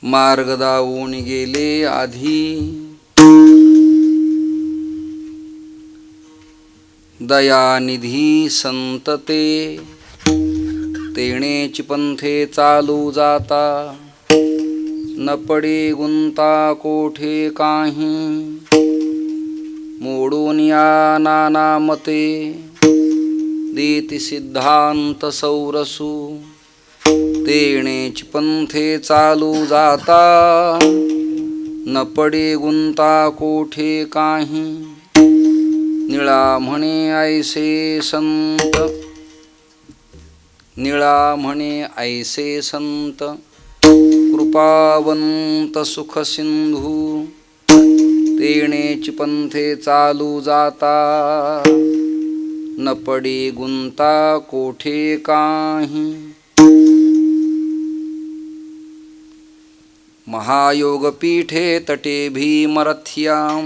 मार्ग दावून गेले आधी, दयानिधी संत ते, तेणेची पंथे चालू जाता, न पडे गुंता कोठे काही, मोडून या नाना मते, देती सिद्धांत सौरसू, तेणेच पंथे चालू जाता, न पडे गुंता कोठे काही, निळा म्हणे ऐसे संत, निळा म्हणे ऐसे संत, कृपावंत सुख सिंधू, तेणेच पंथे चालू जाता, न पडे गुंता कोठे काही. महायोगपीठे तटे भीमरथ्यां,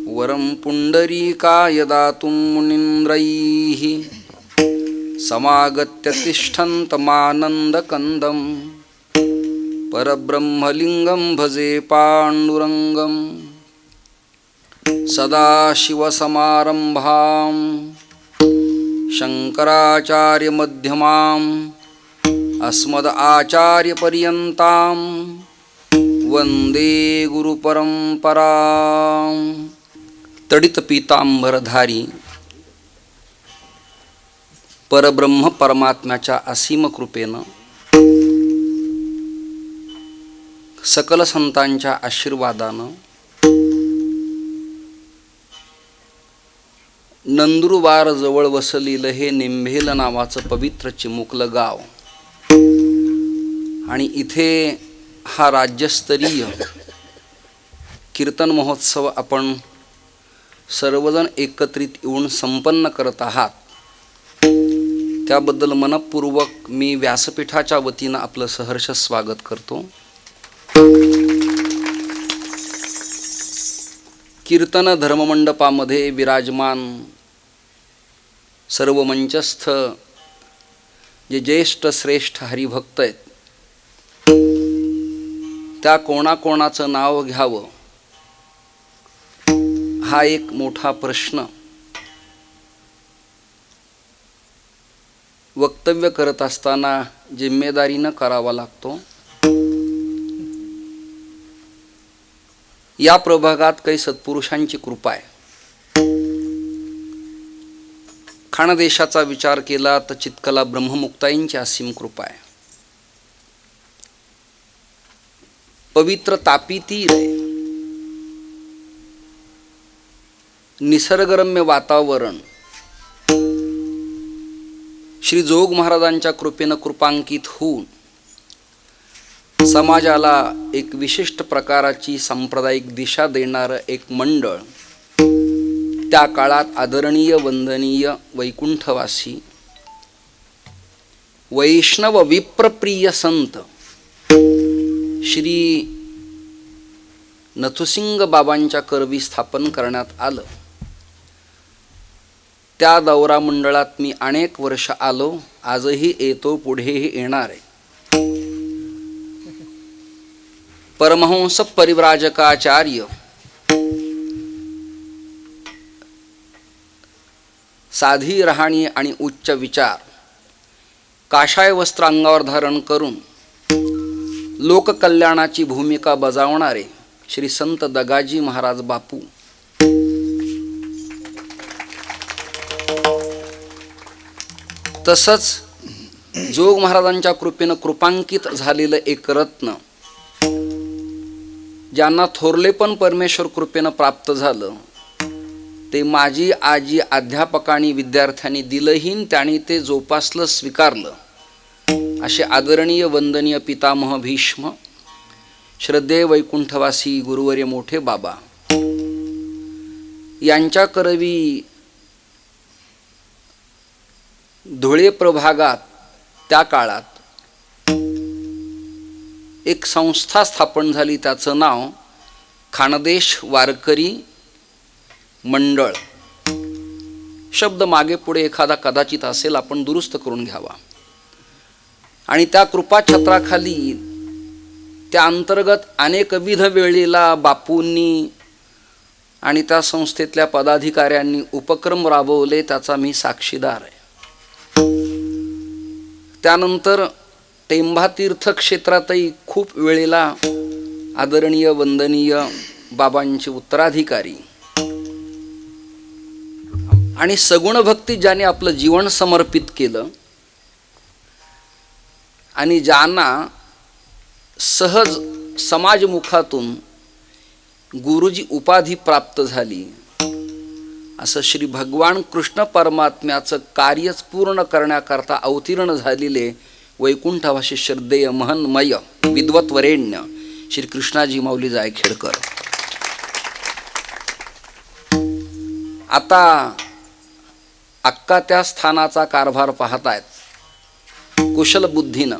वरं पुंडरीकाय दातुं मुनीन्द्रैः, समागत्य तिष्ठन्तमानन्दकन्दं, परब्रह्मलिङ्गं भजे पाण्डुरङ्गं. सदाशिवसमारम्भां शङ्कराचार्यमध्यमाम्, अस्मद आचार्यपर्यन्तां, वंदे गुरुपरंपरां. तडित पीतांबरधारी परब्रह्म परमात्म्याच्या असीम कृपेनं, सकल संतांच्या आशीर्वादानं, नंदुरबार जवळ वसलेलं हे निंभेल नावाचं पवित्र चिमुकलं गाव आणि इथे हा राज्यस्तरीय कीर्तन महोत्सव आपण सर्वजण एकत्रित येऊन संपन्न करत आहात, त्याबद्दल मनपूर्वक मी व्यासपीठाच्या वतीनं आपलं सहर्ष स्वागत करतो. कीर्तन धर्ममंडपामध्ये विराजमान सर्व मंचस्थ जे ज्येष्ठ श्रेष्ठ हरिभक्त आहेत, त्या कोणाकोणाचं नाव घ्यावं हा एक मोठा प्रश्न वक्तव्य करत असताना जिम्मेदारीनं करावा लागतो. या प्रभागात काही सत्पुरुषांची कृपा आहे. खानदेशाचा विचार केला तर चितकला ब्रह्ममुक्ताईंची असीम कृपा आहे. पवित्र तापी तीर आहे, निसर्गरम्य वातावरण, श्री जोग महाराजांच्या कृपेनं कृपांकित होऊन समाजाला एक विशिष्ट प्रकाराची सांप्रदायिक दिशा देणारं एक मंडळ, त्या काळात आदरणीय वंदनीय वैकुंठवासी वैष्णव विप्रप्रिय संत श्री नथुसिंग बाबांच्या करवी स्थापन करण्यात आलं. त्या दौरा मंडळात मी अनेक वर्ष आलो, आजही येतो, पुढेही येणार आहे. परमहंस परिव्राजकाचार्य साधी राहणी आणि उच्च विचार, काषाय वस्त्र अंगावर धारण करून लोककल्याणाची भूमिका बजावणारे श्री संत दगाजी महाराज बापू, तसंच जोग महाराजांच्या कृपेनं कृपांकित झालेलं एक रत्न, ज्यांना थोरलेपण परमेश्वर कृपेनं प्राप्त झालं, ते माझी आजी अध्यापकांनी विद्यार्थ्यांनी दिलंही, त्यांनी ते जोपासलं, स्वीकारलं, असे आदरणीय वंदनीय पितामह भीष्म श्रद्धेय वैकुंठवासी गुरुवर्य मोठे बाबा यांच्या करवी धुळे प्रभागात त्या काळात एक संस्था स्थापन झाली. त्याचं नाव खानदेश वारकरी मंडळ. शब्द मागे पुढे एखादा कदाचित असेल, आपण दुरुस्त करून घ्यावा. आणि त्या कृपाछत्राखाली त्या अंतर्गत अनेकविध वेळेला बापूंनी आणि त्या संस्थेतल्या पदाधिकाऱ्यांनी उपक्रम राबवले, त्याचा मी साक्षीदार आहे. त्यानंतर टेंभा तीर्थक्षेत्रातही खूप वेळेला आदरणीय वंदनीय बाबांचे उत्तराधिकारी आणि सगुण भक्ती ज्याने आपलं जीवन समर्पित केलं आणि ज्यांना सहज समाजमुखातून गुरुजी उपाधी प्राप्त झाली, असं श्री भगवान कृष्ण परमात्म्याचं कार्यच पूर्ण करण्याकरता अवतीर्ण झालेले वैकुंठवासी श्रद्धेय महन्मय विद्वत वरेण्य श्री कृष्णाजी माऊली जायखेडकर. आता अक्का त्या स्थानाचा कारभार पाहतायत कुशल बुद्धीनं.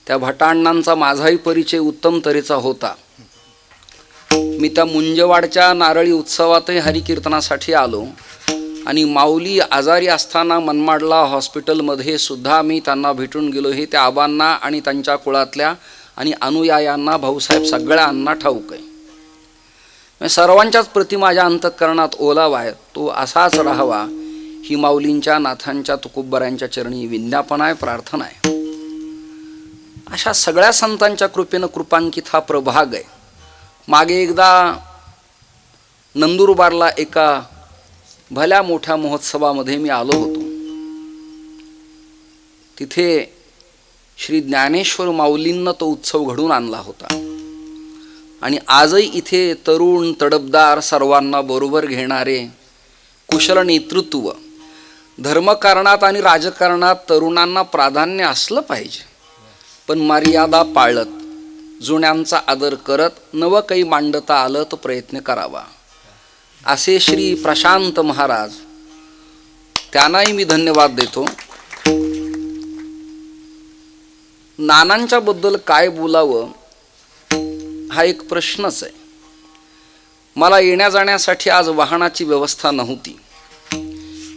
त्या भटांणांचा माझाही परिचय उत्तम तऱ्हेचा होता. मी त्या मुंजवाडच्या नारळी उत्सवातही हरिकीर्तनासाठी आलो आणि माऊली आजारी असताना मनमाडला हॉस्पिटलमध्ये सुद्धा मी त्यांना भेटून गेलो. हे त्या आबांना आणि त्यांच्या कुळातल्या आणि अनुयायांना, भाऊसाहेब सगळ्यांना ठाऊक आहे. सर्वांच्याच प्रति माझ्या अंतःकरणात ओलावा आहे, तो असाच राहावा ही माऊलींच्या, नाथांच्या, तुकोबरायांच्या चरणी विज्ञापन आहे, प्रार्थना आहे. अशा सगळ्या संतांच्या कृपेनं कृपांकित हा प्रभाग आहे. मागे एकदा नंदुरबारला एका भल्या मोठ्या महोत्सवामध्ये मी आलो होतो. तिथे श्री ज्ञानेश्वर माऊलींना तो उत्सव घडून आणला होता आणि आजही इथे तरुण तडफदार सर्वांना बरोबर घेणारे कुशल नेतृत्व. धर्मकारणात आणि राजकारणात तरुणांना प्राधान्य असलं पाहिजे, पण मर्यादा पाळत, जुन्यांचा आदर करत, नवं काही मांडता आलं तर प्रयत्न करावा, असे श्री प्रशांत महाराज. त्यांनाही मी धन्यवाद देतो. नानांच्या बद्दल काय बोलावं हा एक प्रश्नच आहे. मला येण्या जाण्यासाठी आज वाहनाची व्यवस्था नव्हती.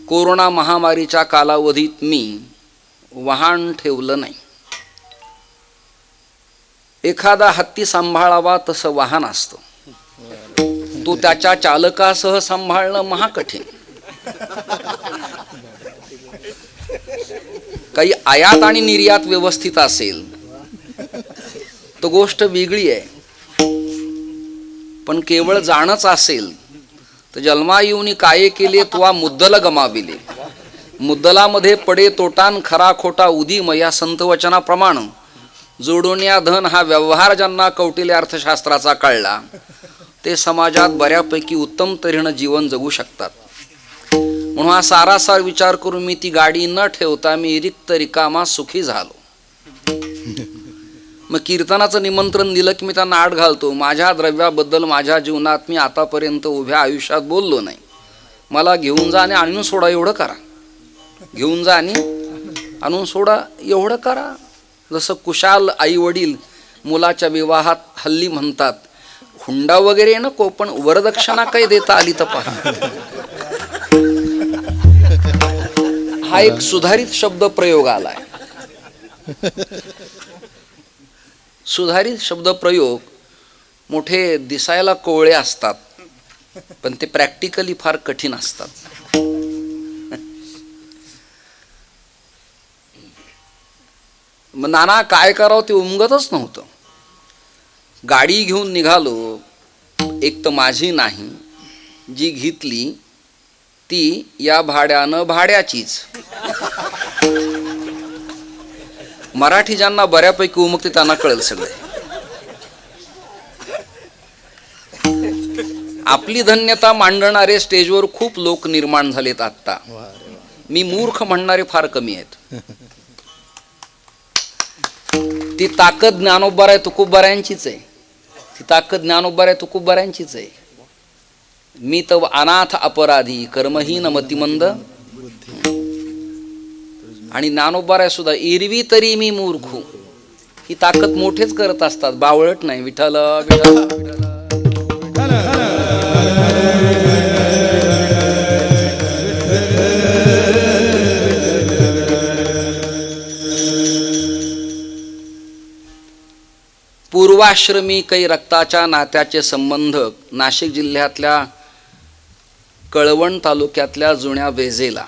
कोरोना महामारीच्या कालावधीत मी वाहन ठेवलं नाही. एखादा हत्ती सांभाळावा तसं वाहन असतं, तो त्याच्या चालकासह सांभाळणं महाकठीण. काही आयात आणि निर्यात व्यवस्थित असेल तर गोष्ट वेगळी आहे, पण केवळ जाणच असेल तर जन्मा येऊनी काय केले तुवा मुद्दल गमाविले. मुद्दलामध्ये पडे तोटान खरा खोटा उदीम या संतवचनाप्रमाणे जोडोन्या धन हा व्यवहार ज्यांना कौटिल्य अर्थशास्त्राचा कळला ते समाजात बऱ्यापैकी उत्तम तऱ्हेनं जीवन जगू शकतात. म्हणून हा सारासार विचार करून मी ती गाडी न ठेवता मी रिक्त रिकामा सुखी झालो. मग कीर्तनाचं निमंत्रण दिलं की मी त्यांना आड घालतो. माझ्या द्रव्याबद्दल माझ्या जीवनात मी आतापर्यंत उभ्या आयुष्यात बोललो नाही. मला घेऊन जा आणि आणून सोडा एवढं करा, घेऊन जा आणि आणून सोडा एवढं करा. जसं कुशाल आई वडील मुलाच्या विवाहात हल्ली म्हणतात, हुंडा वगैरे नको पण वरदक्षिणा काही देता आली तर पहा. हा एक सुधारित शब्द प्रयोग आलाय. सुधारित शब्द प्रयोग मोठे दिसायला कोवळे असतात, पण ते प्रॅक्टिकली फार कठीण असतात. मग नाना काय करावं ते उमगतच नव्हतं. गाडी घेऊन निघालो. एक तर माझी नाही, जी घेतली ती या भाड्यानं भाड्याचीच. मराठी ज्यांना बऱ्यापैकी उमगते त्यांना कळेल सगळे. आपली धन्यता मांडणारे स्टेजवर खूप लोक निर्माण झालेत आत्ता. मी मूर्ख म्हणणारे फार कमी आहेत. ती ताकद ज्ञानोबराय तुकोबरायांचीच आहे. ती ताकद ज्ञानोबराय तुकोबरायांचीच आहे. मी तव अनाथ अपराधी कर्महीन मतिमंद. आणि ज्ञानोबराय सुद्धा एरवी तरी मी मूर्खू. ही ताकद मोठेच करत असतात, बावळट नाही. विठ्ठल विठ्ठल विठ्ठल. पूर्वाश्रमी काही रक्ताच्या नात्याचे संबंध नाशिक जिल्ह्यातल्या कळवण तालुक्यातल्या जुन्या बेजेला,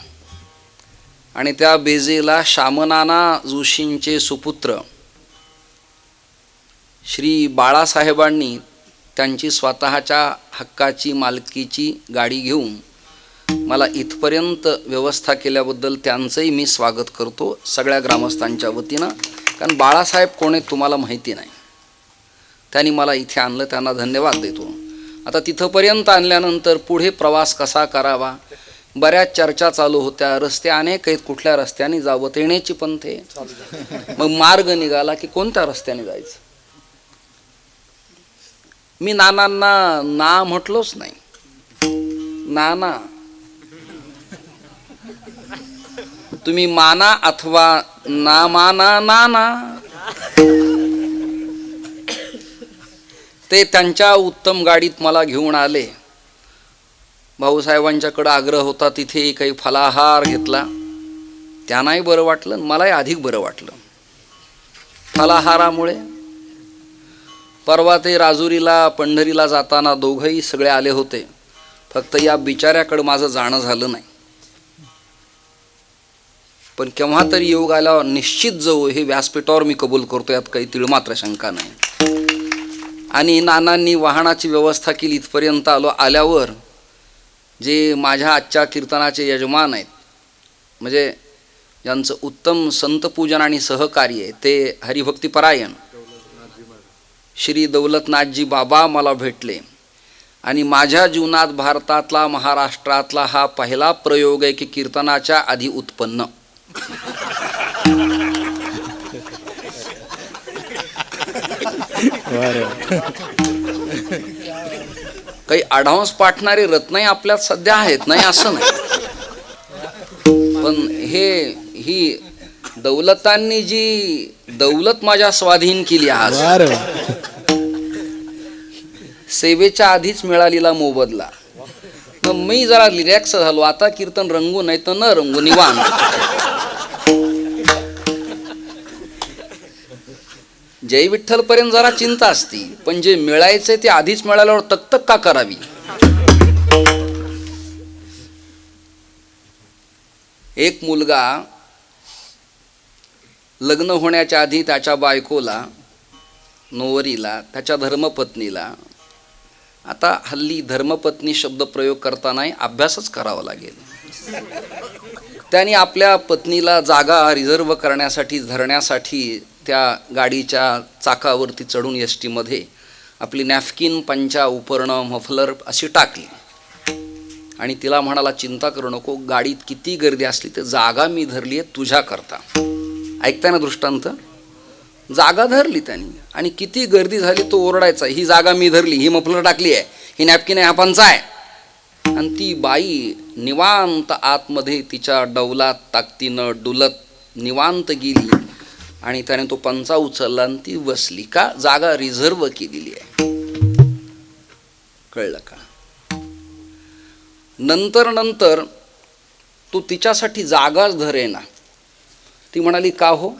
आणि त्या बेजेला शामनाना जोशींचे सुपुत्र श्री बाळासाहेबांनी त्यांची स्वतःच्या हक्काची मालकीची गाडी घेऊन मला इथपर्यंत व्यवस्था केल्याबद्दल त्यांचंही मी स्वागत करतो सगळ्या ग्रामस्थांच्या वतीनं. कारण बाळासाहेब कोण आहेत तुम्हाला माहिती नाही, त्यांनी मला इथे आणलं, त्यांना धन्यवाद देतो. आता तिथंपर्यंत आणल्यानंतर पुढे प्रवास कसा करावा, बऱ्याच चर्चा चालू होत्या. रस्ते अनेक आहेत, कुठल्या रस्त्याने जावं, येण्याची पंथे. मग मार्ग निघाला की कोणत्या रस्त्याने जायचं. मी नानांना ना म्हटलोच नाही. नाना तुम्ही माना अथवा ना माना नाना. ते त्यांच्या उत्तम गाडीत मला घेऊन आले. भाऊसाहेबांच्याकडं आग्रह होता, तिथे काही फलाहार घेतला. त्यांनाही बरं वाटलं, मलाही अधिक बरं वाटलं फलाहारामुळे. परवा ते राजुरीला पंढरीला जाताना दोघंही सगळे आले होते, फक्त या बिचाऱ्याकडं माझं जाणं झालं नाही. पण केव्हा तरी योग आल्यावर निश्चित जाऊ हे व्यासपीठावर मी कबूल करतो, यात काही तिळमात्र शंका नाही. आणि नानांनी वाहनाची व्यवस्था केली, इथपर्यंत आलो. आल्यावर जे माझ्या आजच्या कीर्तनाचे यजमान आहेत, म्हणजे ज्यांचं उत्तम संतपूजन आणि सहकार्य आहे, ते हरिभक्तीपरायण श्री दौलतनाथजी बाबा मला भेटले. आणि माझ्या जीवनात भारतातला महाराष्ट्रातला हा पहिला प्रयोग आहे की कीर्तनाच्या आधी उत्पन्न. काही अडव्हान्स पाठणारे रत्नही आपल्यात सध्या आहेत, नाही असं नाही. पण ही दौलतांनी जी दौलत माझ्या स्वाधीन केली आज, सेवेच्या आधीच मिळालेला मोबदला. मग मी जरा रिलॅक्स झालो. आता कीर्तन रंगू नाही तर न रंगू, निवांत. जय विठ्ठल पर्यंत जरा चिंता असती, पण जे मिळायचंय ते आधीच मिळाल्यावर तकतक का करावी. एक मुलगा लग्न होण्याच्या आधी त्याच्या बायकोला, नोवरीला, त्याच्या धर्मपत्नीला, आता हल्ली धर्मपत्नी शब्द प्रयोग करताना अभ्यासच करावा लागेल. त्यांनी आपल्या पत्नीला जागा रिझर्व करण्यासाठी, धरण्यासाठी त्या गाडीच्या चाकावरती चढून एस टीमध्ये आपली नॅफकिन, पंचा, उपरणं, मफलर अशी टाकली आणि तिला म्हणाला, चिंता करू नको, गाडीत किती गर्दी असली तर जागा मी धरली आहे तुझ्याकरता. ऐकताय ना दृष्टांत. जागा धरली त्यांनी, आणि किती गर्दी झाली तो ओरडायचा, ही जागा मी धरली, ही मफलर टाकली आहे, ही नॅपकिन आहे, हा पंचा आहे. आणि ती बाई निवांत आतमध्ये तिच्या डौलात ताकदीनं डुलत निवांत गेली आणि त्याने तो पंचा उचलला आणि ती बसली. का? जागा रिझर्व केलेली आहे. कळलं का? नंतर तू तिच्यासाठी जागाच धरेना. ती म्हणाली, का हो,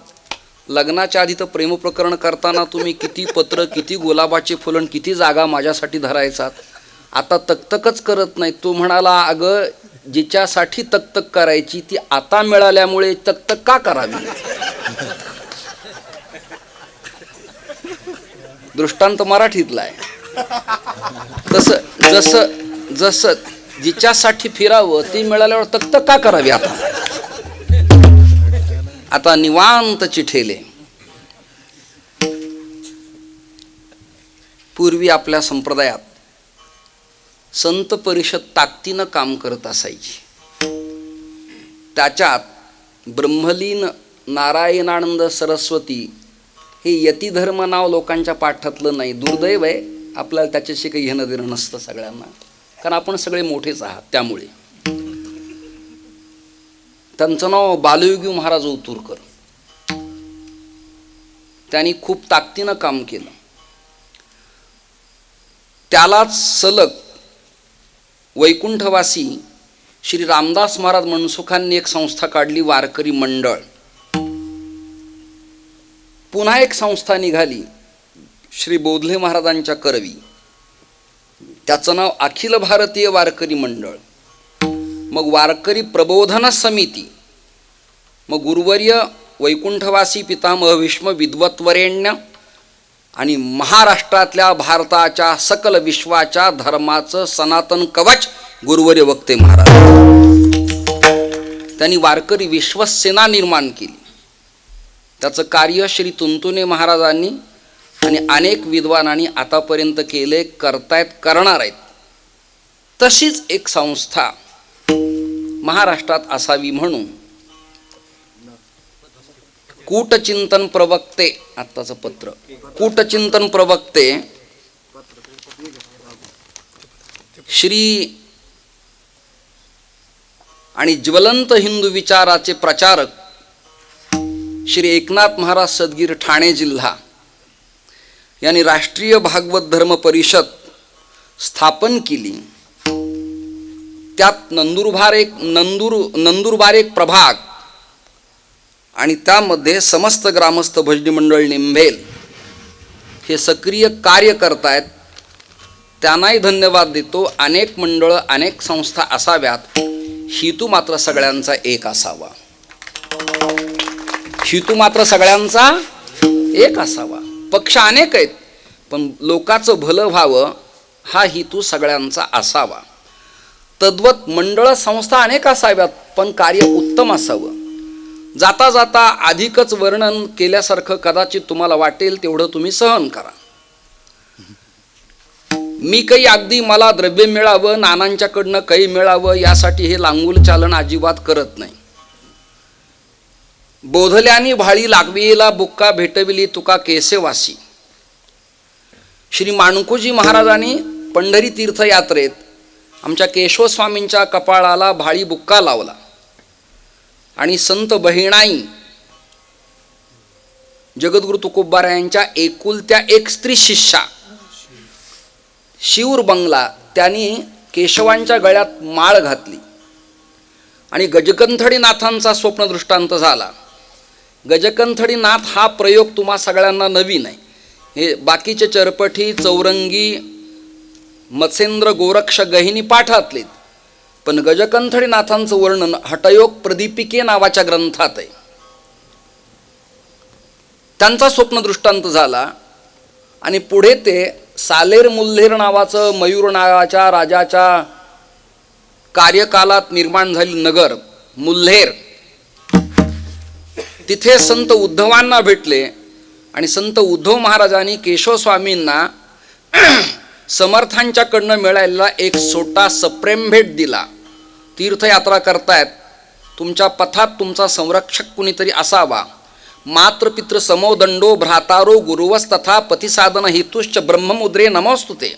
लग्नाच्या आधी तर प्रेमप्रकरण करताना तुम्ही किती पत्र, किती गुलाबाचे फुलं, किती जागा माझ्यासाठी धरायचात, आता तकतकच करत नाही. तो म्हणाला, अगं जिच्यासाठी तकतक करायची ती आता मिळाल्यामुळे तकतक का करावी. दृष्टांत मराठीतला आहे. जसं जिच्यासाठी फिरावं ती मिळाल्यावर तकतक का करावी. आता निवांत चिठेले. पूर्वी आपल्या संप्रदायात संत परिषद ताकदीनं काम करत असायची. त्याच्यात ब्रह्मलीन नारायणानंद सरस्वती हे यतिधर्म नाव लोकांच्या पाठातलं नाही. दुर्दैव आहे, आपल्याला त्याच्याशी काही घेणं देणं नसतं सगळ्यांना, कारण आपण सगळे मोठेच आहात. त्यामुळे त्यांचं नाव बालयोगी महाराज ओतूरकर. त्यांनी खूप ताकदीनं काम केलं. त्यालाच सलग वैकुंठवासी श्री रामदास महाराज मनसुखांनी एक संस्था काढली, वारकरी मंडळ. पुन्हा एक संस्था निघाली श्री बोधले महाराजांच्या करवी, त्याचं नाव अखिल भारतीय वारकरी मंडळ. मग वारकरी प्रबोधन समिती, मग गुरुवर्य वैकुंठवासी पितामह भीष्म विद्वत्वरेण्य आणि महाराष्ट्रातल्या भारताच्या सकल विश्वाच्या धर्माचं सनातन कवच गुरुवर्य वक्ते महाराज. त्यांनी वारकरी विश्वसेना निर्माण केली. त्याचं कार्य श्री तुंतुने महाराजांनी आणि अनेक विद्वानांनी आतापर्यंत केले, करतायत, करणार आहेत. तशीच एक संस्था महाराष्ट्रात असावी म्हणून कूटचिंतन प्रवक्ते, आत्ताचं पत्र, कूटचिंतन प्रवक्ते श्री आणि ज्वलंत हिंदू विचाराचे प्रचारक श्री एकनाथ महाराज सदगीर ठाणे जिल्हा यांनी राष्ट्रीय भागवत धर्म परिषद स्थापन केली. त्यात नंदुरबार एक प्रभाग आणि त्यामध्ये समस्त ग्रामस्थ भजनी मंडळ निंभेल हे सक्रिय कार्य करतायत. त्यांनाही धन्यवाद देतो. अनेक मंडळ, अनेक संस्था असाव्यात, हेतू मात्र सगळ्यांचा एक असावा. हेतू मात्र सगळ्यांचा एक असावा. पक्ष अनेक आहेत, पण लोकांचं भलं व्हावं हा हेतू सगळ्यांचा असावा. तद्वत मंडळ संस्था अनेक असाव्यात, पण कार्य उत्तम असावं. जाता जाता अधिकच वर्णन केल्यासारखं कदाचित तुम्हाला वाटेल, तेवढं तुम्ही सहन करा. मी काही अगदी मला द्रव्य मिळावं, नानांच्याकडनं काही मिळावं यासाठी हे लांगुल चालन अजिबात करत नाही. बोधल्यानी भाळी लागवीला बुक्का भेटविली तुका केसेवासी. श्री माणकोजी महाराजांनी पंढरी तीर्थयात्रेत आमच्या केशवस्वामींच्या कपाळाला भाळी बुक्का लावला आणि संत बहिणाई जगद्गुरु तुकोबारा यांच्या एकुलत्या एक स्त्री शिष्या शिवर बंगला त्यांनी केशवांच्या गळ्यात माळ घातली आणि गजकंथडीनाथांचा स्वप्न दृष्टांत झाला. गजकंथडीनाथ हा प्रयोग तुम्हा सगळ्यांना नवीन आहे. हे बाकीचे चरपठी, चौरंगी, मत्सेंद्र, गोरक्ष, गहिनी पाठातलेत, पण गजकंथडीनाथांचं वर्णन हठयोग प्रदीपिके नावाच्या ग्रंथात आहे. त्यांचा स्वप्न दृष्टांत झाला आणि पुढे ते सालेर मुल्हेर नावाचं मयूर नावाच्या राजाच्या कार्यकालात निर्माण झाली नगर मुल्हेर, तिथे संत उद्धवांना भेटले आणि संत उद्धव महाराजांनी केशवस्वामींना समर्थांच्याकडनं मिळालेला एक छोटा सप्रेम भेट दिला. तीर्थयात्रा करतायत, तुमच्या पथात तुमचा संरक्षक कुणीतरी असावा. मातृपितृ समोदंडो भ्रातारो गुरुवस्तथा पतिसाधन हेतुश्च ब्रह्ममुद्रे नमोस्तुते.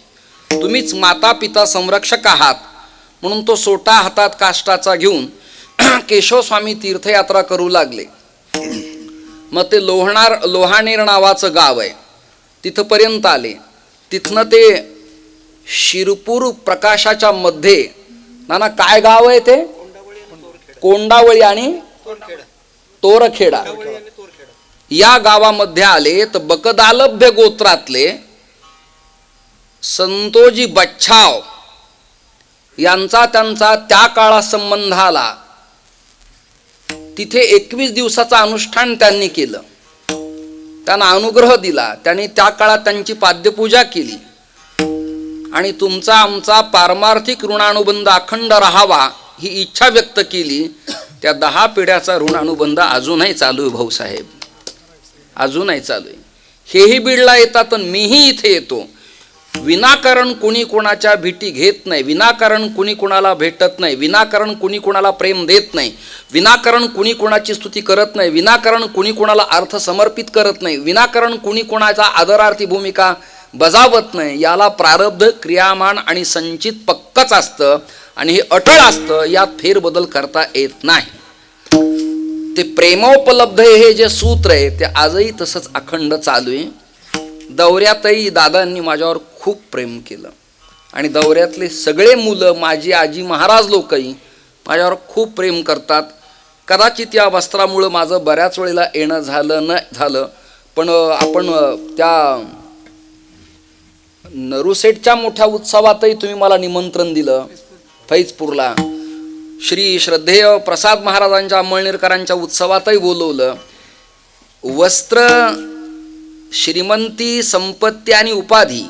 तुम्हीच माता पिता संरक्षक आहात. म्हणून तो सोटा हातात काष्टाचा घेऊन केशवस्वामी तीर्थयात्रा करू लागले. मग ते लोहाणेर नावाचं गाव आहे, तिथपर्यंत आले. तिथनं ते शिरपूर प्रकाशाच्या मध्ये, नाना काय गाव आहे ते? कोंडावळी आणि तोरखेडा या गावामध्ये आले. तर बकदालभ्य गोत्रातले संतोजी बच्छाव यांचा त्यांचा त्या काळात संबंध आला. तिथे 21 दिवसाचं अनुष्ठान त्यांनी केलं. त्यांना अनुग्रह दिला. त्यांनी त्या काळात त्यांची पाद्यपूजा केली आणि तुमचा आमचा पारमार्थिक ऋणानुबंध अखंड राहावा ही इच्छा व्यक्त केली. त्या 10 पिढ्याचा ऋणानुबंध अजूनही चालू आहे भाऊसाहेब, अजूनही चालू आहे. हेही बीडला येतात आणि मीही इथे येतो. विनाकारण कुणी कोणाच्या भेटी घेत नाही, विनाकारण कुणी कोणाला भेटत नाही, विनाकारण कुणी कोणाला प्रेम देत नाही, विनाकारण कुणी कोणाची स्तुती करत नाही, विनाकारण कुणी कोणाला अर्थ समर्पित करत नाही, विनाकारण कुणी कोणाचा आदरार्थी भूमिका बजावत नाही. याला प्रारब्ध, क्रियामान आणि संचित पक्कच असतं आणि हे अटळ असतं, यात फेरबदल करता येत नाही. ते प्रेमोपलब्ध हे जे सूत्र आहे ते आजही तसंच अखंड चालू आहे. दौऱ्यातही दादांनी माझ्यावर खूप प्रेम केलं आणि दौऱ्यातले सगळे मुलं, माझी आजी महाराज लोकही माझ्यावर खूप प्रेम करतात. कदाचित या वस्त्रामुळं माझं बऱ्याच वेळेला येणं झालं न झालं, पण आपण त्या नरुसेटच्या मोठ्या उत्सवातही तुम्ही मला निमंत्रण दिलं. फैजपूरला श्री श्रद्धेय प्रसाद महाराजांच्या अंमळनेरकरांच्या उत्सवातही बोलवलं. वस्त्र, श्रीमंती, संपत्ती आणि उपाधी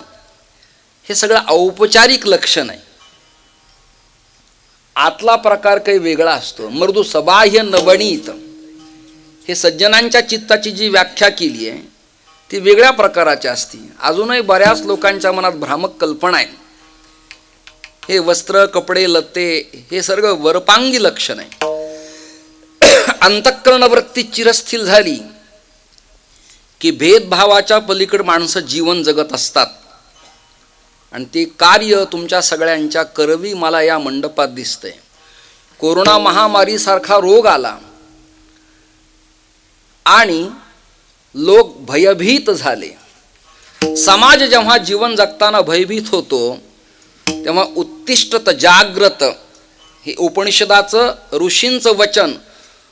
हे सगळं औपचारिक लक्षण आहे. आतला प्रकार काही वेगळा असतो. मृदू सबाह्य नवनीत हे सज्जनांच्या चित्ताची जी व्याख्या केली आहे ती वेगळ्या प्रकाराची असते. अजूनही बऱ्याच लोकांच्या मनात भ्रामक कल्पना आहे. हे वस्त्र, कपडे, लत्ते हे सर्व वरपांगी लक्षण आहे. अंतःकरण वृत्ती चिरस्थिर झाली की भेदभावाच्या पलीकड माणसं जीवन जगत असतात आणि ते कार्य तुमच्या सगळ्यांच्या करवी मला या मंडपात दिसतंय. कोरोना महामारीसारखा रोग आला आणि लोक भयभीत झाले. समाज जेव्हा जीवन जगताना भयभीत होतो तेव्हा उत्तिष्ठत जाग्रत हे उपनिषदाचं, ऋषींचं वचन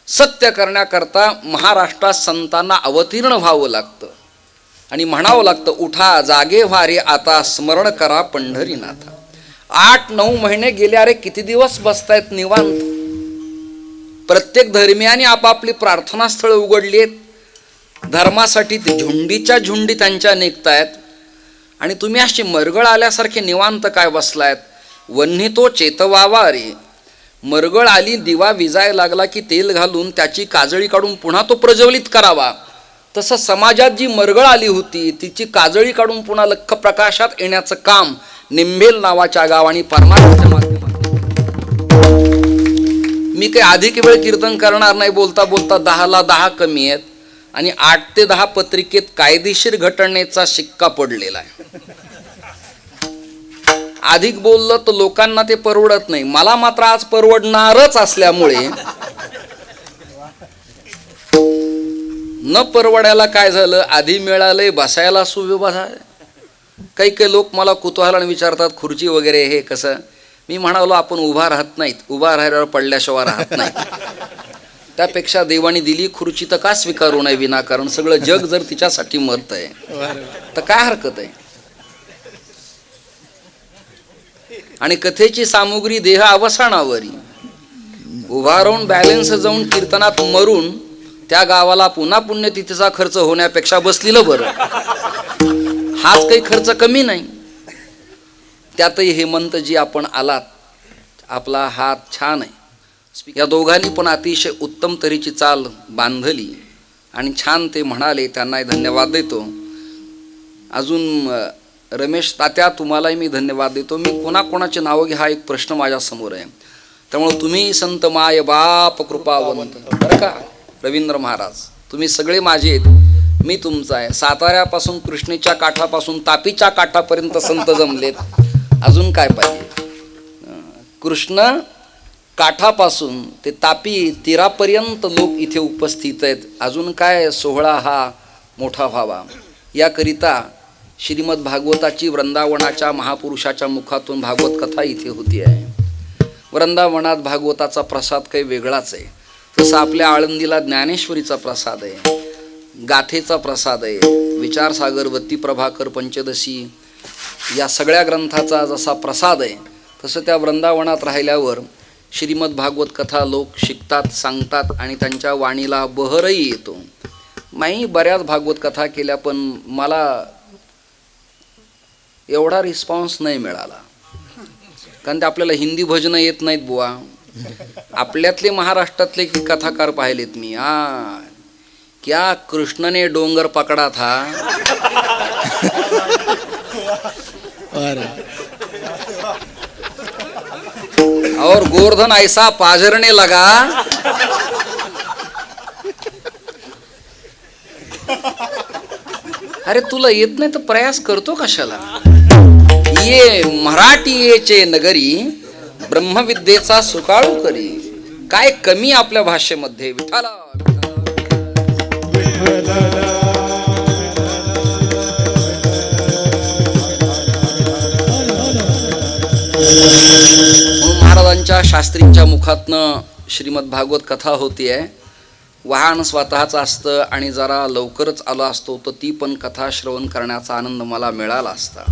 सत्य करण्याकरता महाराष्ट्रात संतांना अवतीर्ण व्हावं लागतं आणि म्हणावं लागतं, उठा जागे व्हा रे आता, स्मरण करा पंढरीनाथा. 8-9 महिने गेले, अरे किती दिवस बसतायत निवांत. प्रत्येक धर्मियाने आपापली प्रार्थनास्थळं उघडली आहेत. धर्मासाठी ते झुंडीच्या झुंडी त्यांच्या निघतायत आणि तुम्ही अशी मरगळ आल्यासारखे निवांत काय बसलायत. वन्ही तो चेतवावा रे. मरगळ आली, दिवा विजायला लागला की तेल घालून त्याची काजळी काढून पुन्हा तो प्रज्वलित करावा. तसं समाजात जी मरगळ आली होती तिची काजळी काढून पुन्हा लख्ख प्रकाशात येण्याचं काम निंबेल नावाच्या गावाने परमार्थाच्या माध्यमातून. मी काही अधिक वेळ कीर्तन करणार नाही. बोलता बोलता 10ला 10 कमी आहेत आणि 8 ते 10 पत्रिकेत कायदेशीर घटनेचा शिक्का पडलेला आहे. अधिक बोललं तर लोकांना ते परवडत नाही. मला मात्र आज परवडणारच असल्यामुळे न परवडायला काय झालं, आधी मिळालंय, बसायला सुव्यवस्था. काही काही लोक मला कुतूहलाने विचारतात, खुर्ची वगैरे हे कसं. मी म्हणालो, आपण उभा राहत नाहीत, उभा राहिल्यावर पडल्याशिवाय राहत नाही. त्यापेक्षा देवाने दिली खुर्ची तर का स्वीकारू नये विनाकारण. सगळं जग जर तिच्यासाठी मरत आहे तर काय हरकत आहे. आणि कथेची सामुग्री देह अवसानावरी. उभा राहून बॅलन्स जाऊन कीर्तनात मरून त्या गावाला पुन्हा पुण्यतिथीचा खर्च होण्यापेक्षा बसलेलं बरं. हाच काही खर्च कमी नाही. त्यातही हेमंतजी आपण आलात, आपला हात छान आहे. या दोघांनी पण अतिशय उत्तम तऱ्हेची चाल बांधली आणि छान ते म्हणाले, त्यांनाही धन्यवाद देतो. अजून रमेश तात्या, तुम्हालाही मी धन्यवाद देतो. मी कोणाकोणाचे नावं घ्या, हा एक प्रश्न माझ्यासमोर आहे. त्यामुळे तुम्ही संत माय बाप कृपावंत बरं का. रवींद्र महाराज, तुम्ही सगळे माझे आहेत, मी तुमचा आहे. साताऱ्यापासून कृष्णेच्या काठापासून तापीच्या काठापर्यंत संत जमलेत. अजून काय पाहिजे. कृष्ण काठापासून ते तापी तीरापर्यंत लोक इथे उपस्थित आहेत. अजून काय सोहळा हा मोठा व्हावा याकरिता श्रीमद भागवताची वृंदावनाच्या महापुरुषाच्या मुखातून भागवत कथा इथे होती आहे. वृंदावनात भागवताचा प्रसाद काही वेगळाच आहे. जसं आपल्या आळंदीला ज्ञानेश्वरीचा प्रसाद आहे, गाथेचा प्रसाद आहे, विचारसागर, वत्ती प्रभाकर, पंचदशी या सगळ्या ग्रंथाचा जसा प्रसाद आहे, तसं त्या वृंदावनात राहिल्यावर श्रीमद भागवत कथा लोक शिकतात, सांगतात आणि त्यांच्या वाणीला बहरही येतो. मी बऱ्याच भागवत कथा केल्या पण मला एवढा रिस्पॉन्स नाही मिळाला. कारण ते आपल्याला हिंदी भजनं येत नाहीत बुवा. आपल्यातले महाराष्ट्रातले कथाकार पाहिलेत मी. क्या कृष्ण ने डोंगर पकडा था. अरे और गोवर्धन ऐसा पाजरने लगा, अरे तुला येत नाही तर प्रयास करतो कशाला? ये मराठीचे नगरी ब्रह्मविद्येचा सुकाळू करी. काय कमी आपल्या भाषेमध्ये? विठाला महाराजांच्या शास्त्रींच्या मुखातनं श्रीमद भागवत कथा होतीये. वाहन स्वतःचं असतं आणि जरा लवकरच आलो असतो तर ती पण कथा श्रवण करण्याचा आनंद मला मिळाला असता.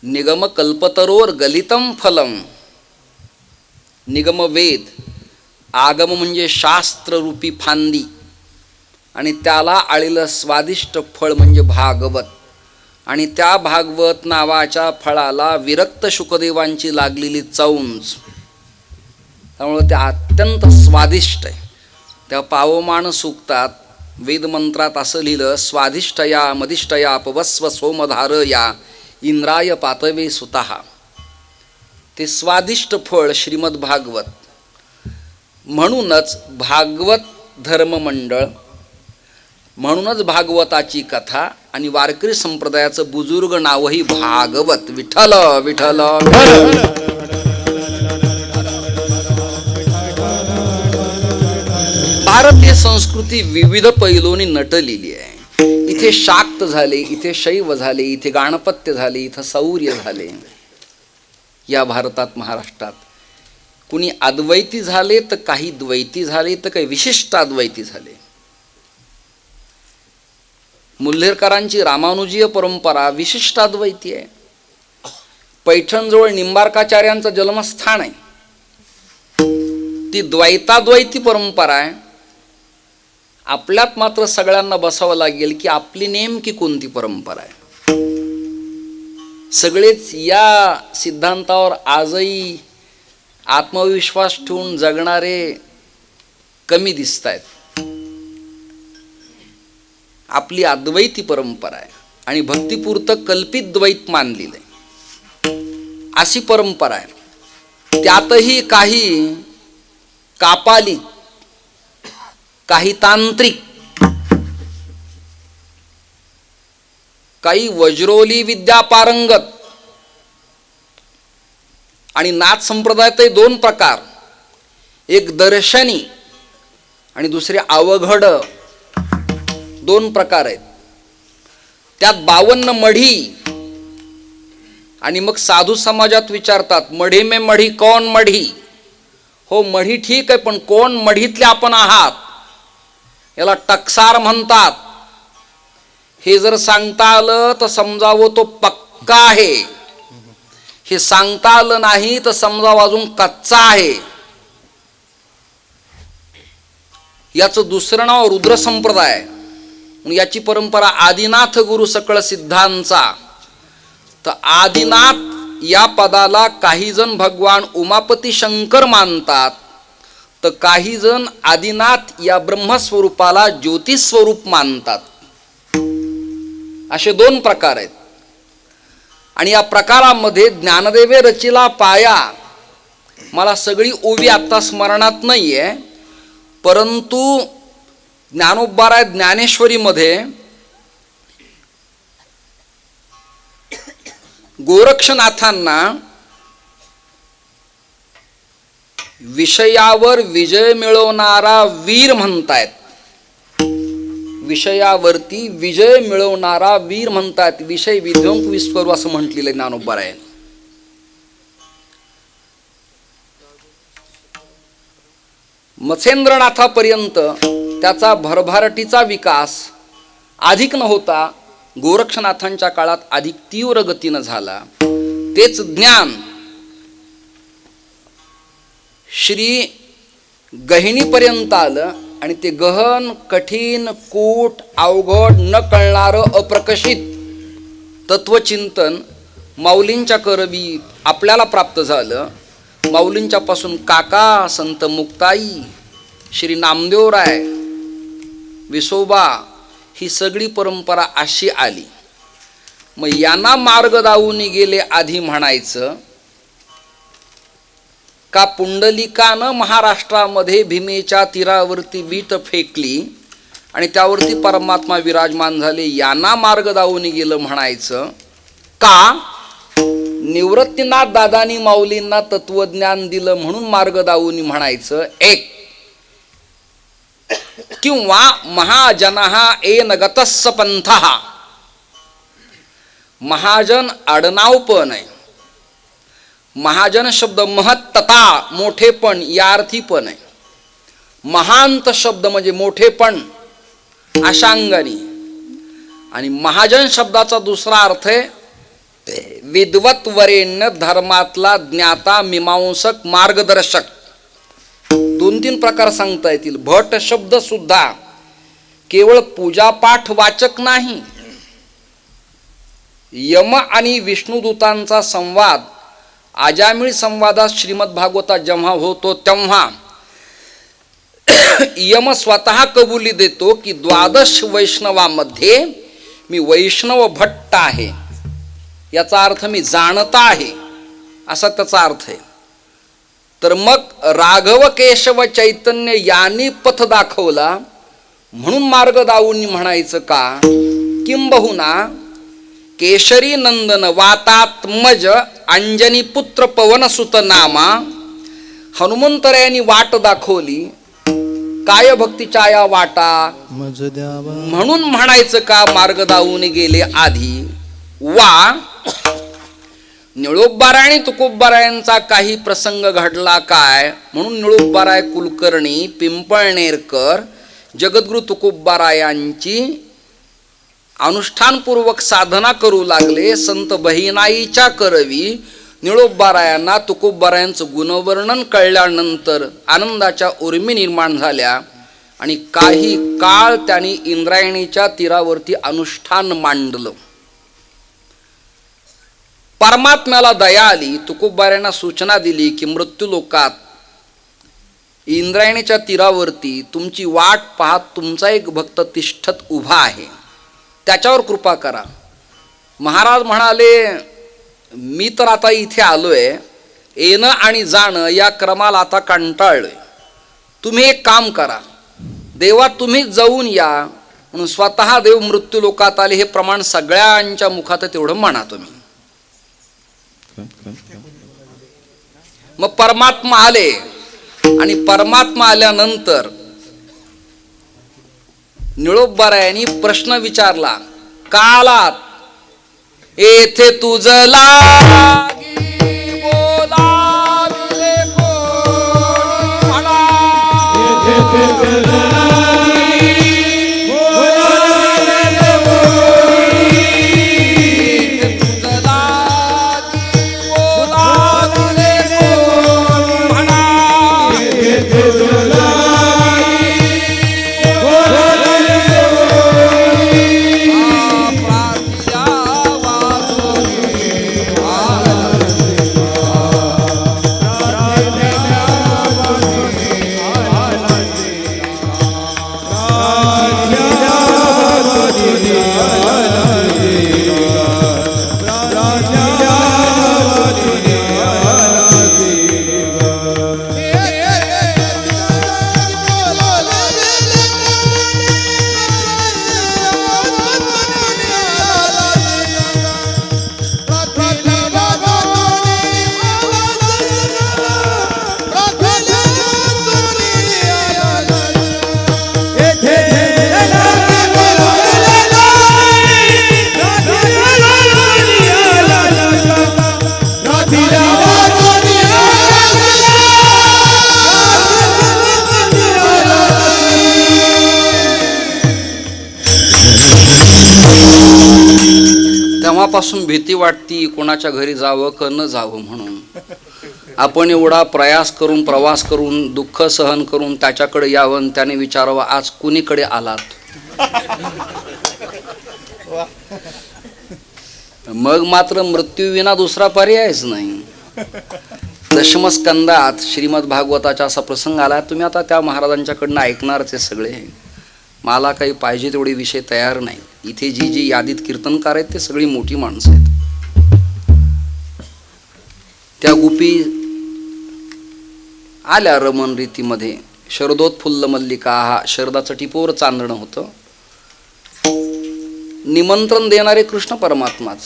निगम कल्पतरोर गलितम फलम. निगम वेद, आगम म्हणजे शास्त्ररूपी फांदी, आणि त्याला आलेलं स्वादिष्ट फळ म्हणजे भागवत. आणि त्या भागवत नावाच्या फळाला विरक्त शुकदेवांची लागलेली चौंच, त्यामुळे ते अत्यंत स्वादिष्ट आहे. त्या पावमान सूक्तात वेदमंत्रात असं लिहिलं, स्वादिष्टया मदिष्टया पवस्व सोमधारया इंद्राय पातवे सुतः. ते स्वादिष्ट फळ श्रीमद भागवत. म्हणूनच भागवत धर्ममंडळ, म्हणूनच भागवताची कथा आणि वारकरी संप्रदायाचं बुजुर्ग नावही भागवत. विठ्ठल विठ्ठल. भारतीय संस्कृती विविध पैलूंनी नटलेली आहे. इथे शाक्त झाले, इथे शैव झाले, इथे गाणपत्य झाले, इथं सौर्य झाले. या भारतात महाराष्ट्रात कुणी अद्वैती झाले तर काही द्वैती झाले तर काही विशिष्ट अद्वैती झाले. मुल्हेरकरांची रामानुजीय परंपरा विशिष्ट अद्वैती आहे. पैठणजवळ निंबार्काचार्यांचं जन्मस्थान आहे, ती द्वैताद्वैती परंपरा आहे. आपल्यात मात्र सगळ्यांना बसावं लागेल की आपली नेमकी कोणती परंपरा आहे. सगळेच या सिद्धांतावर आजही आत्मविश्वास ठेवून जगणारे कमी दिसत आहेत. आपली अद्वैती परंपरा आहे आणि भक्तिपुरतं कल्पित द्वैत मानलेलं आहे, अशी परंपरा आहे. त्यातही काही कापाली, काही तांत्रिक, काही वज्रोली विद्या पारंगत. आणि नाथ संप्रदायातही दोन प्रकार, एक दर्शनी आणि दुसरे अवघड, दोन प्रकार आहेत. त्यात 52 मढी. आणि मग साधू समाजात विचारतात, मढी में मढी कौन मढी? हो मढी ठीक आहे, पण कोण मढीतले आपण आहात? याला टकसार म्हणतात. हे जर सांगता आलं तर समजावं तो पक्का आहे, हे सांगता आलं नाही तर समजावं अजून कच्चा आहे. याचं दुसरं नाव रुद्र संप्रदाय. याची परंपरा आदिनाथ गुरु सकळ सिद्धांचा. तर आदिनाथ या पदाला काही जण भगवान उमापती शंकर मानतात, तर काही जण आदिनाथ या ब्रह्मस्वरूपाला ज्योतिस्वरूप मानतात. असे दोन प्रकार आहेत. आणि या प्रकारामध्ये ज्ञानदेवे रचिला पाया, मला सगळी ओवी आता स्मरणात नाहीये, परंतु ज्ञानोबराय ज्ञानेश्वरीमध्ये गोरक्षनाथांना विषयावर विजय मिळवणारा वीर म्हणतायत. विषयावरती विजय मिळवणारा वीर म्हणतात. विषय विध्वंस विस्वरू असं म्हटलेलं ज्ञानोबरायांनी. मत्स्येंद्रनाथापर्यंत त्याचा भरभराटीचा विकास अधिक न होता गोरक्षनाथांच्या काळात अधिक तीव्र गतीनं झाला. तेच ज्ञान श्री गहिणीपर्यंत आलं आणि ते गहन, कठीण, कूट, अवघड, न कळणारं अप्रकशित तत्वचिंतन माऊलींच्या करवी आपल्याला प्राप्त झालं. माऊलींच्या पासून काका संत मुक्ताई, श्री नामदेवराय, विसोबा, ही सगळी परंपरा अशी आली. मग यांना मार्ग दावून गेले आधी म्हणायचं का पुंडलिकानं महाराष्ट्रामध्ये भीमेच्या तीरावरती वीट फेकली आणि त्यावरती परमात्मा विराजमान झाले, यांना मार्ग दावून गेलं म्हणायचं का निवृत्तीनाथ दादानी माऊलींना तत्वज्ञान दिलं म्हणून मार्ग दावून म्हणायचं एक, किंवा महाजनहा एन गतस्स पंथः, महाजन आडनाव पण आहे, महाजन शब्द महत्तता मोठेपण या अर्थी पण आहे, महांत शब्द म्हणजे मोठेपण अशांगानी, आणि महाजन शब्दाचा दुसरा अर्थ आहे विद्वत वरेण्य, धर्मातला ज्ञाता, मीमांसक, मार्गदर्शक. 2-3 प्रकार सांगता येतील. भट शब्द सुद्धा केवळ पूजापाठ वाचक नाही. यम आणि विष्णुदूतांचा संवाद आजामिळ संवादात श्रीमद भागवतात जेव्हा होतो तेव्हा यम स्वतः कबुली देतो की 12 वैष्णवामध्ये मी वैष्णव भट्ट आहे, याचा अर्थ मी जाणता आहे असा त्याचा अर्थ आहे. तर मग राघव केशव चैतन्य यांनी पथ दाखवला म्हणून मार्ग दावून म्हणायचं का, किंबहुना केशरी नंदन वातात्मज अंजनी पुत्र पवनसुत नामा, हनुमंतरायांनी वाट दाखवली काय भक्तीच्या या वाटा म्हणून म्हणायचं का मार्ग दावून गेले आधी. वा निळोबाराय तुकोबारायांचा काही प्रसंग घडला काय म्हणून निळोबाराय कुलकर्णी पिंपळनेरकर जगद्गुरु तुकोबारायांची अनुष्ठानपूर्वक साधना करू लागले. संत बहिणाईच्या करवी निळोबारायांना तुकोबारायांचं गुणवर्णन कळल्यानंतर आनंदाच्या उर्मी निर्माण झाल्या आणि काही काळ त्यांनी इंद्रायणीच्या तीरावरती अनुष्ठान मांडलं. परमात्म्याला दया आली. तुकोबारायांना सूचना दिली की मृत्यूलोकात इंद्रायणीच्या तीरावरती तुमची वाट पाहत तुमचा एक भक्त तिष्ठत उभा आहे, त्याच्यावर कृपा करा. महाराज म्हणाले मी तर आता इथे आलोय, येणं आणि जाणं या क्रमाला आता कंटाळलोय. तुम्ही एक काम करा, देवा तुम्ही जाऊन या म्हणून स्वतः देव मृत्यूलोकात आले. हे प्रमाण सगळ्यांच्या मुखात तेवढं म्हणा तुम्ही. मग परमात्मा आले आणि परमात्मा आल्यानंतर निळोबारायांनी प्रश्न विचारला, का आलात? येथे तुझं लागी बोलाविले कोणी म्हणा, तेव्हापासून भीती वाटती कोणाच्या घरी जावं का न जावं म्हणून. आपण एवढा प्रयास करून प्रवास करून दुःख सहन करून त्याच्याकडे यावं, त्याने विचारावं आज कुणीकडे आलात. मग मात्र मृत्यूविना दुसरा पर्यायच नाही. दशमस्कंदात श्रीमद भागवताचा असा प्रसंग आला. तुम्ही आता त्या महाराजांच्याकडनं ऐकणारच हे सगळे. मला काही पाहिजे तेवढे विषय तयार नाही. इथे जी जी यादीत कीर्तनकार आहेत ते सगळी मोठी माणसं आहेत. त्या गुपी आल्या रमण रीतीमध्ये. शरदोत्फुल्ल मल्लिका, हा शरदाचं टिपोर चांदणं होतं. निमंत्रण देणारे कृष्ण परमात्माच.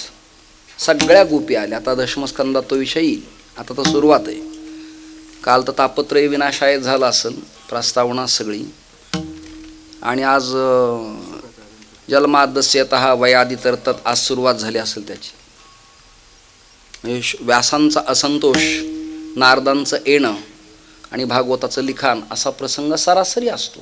सगळ्या गोपी आल्या. आता दशमस्कंदात तो विषय येईल. आता तर सुरुवात आहे. काल तर तापत्रय विनाशायत झाला असेल, प्रस्तावना सगळी. आणि आज जन्माद्यस्यतः वयादितर्तत आज सुरुवात झाली असेल त्याची. म्हणजे व्यासांचा असंतोष, नारदांचं येणं आणि भागवताचं लिखाण असा प्रसंग सरासरी असतो.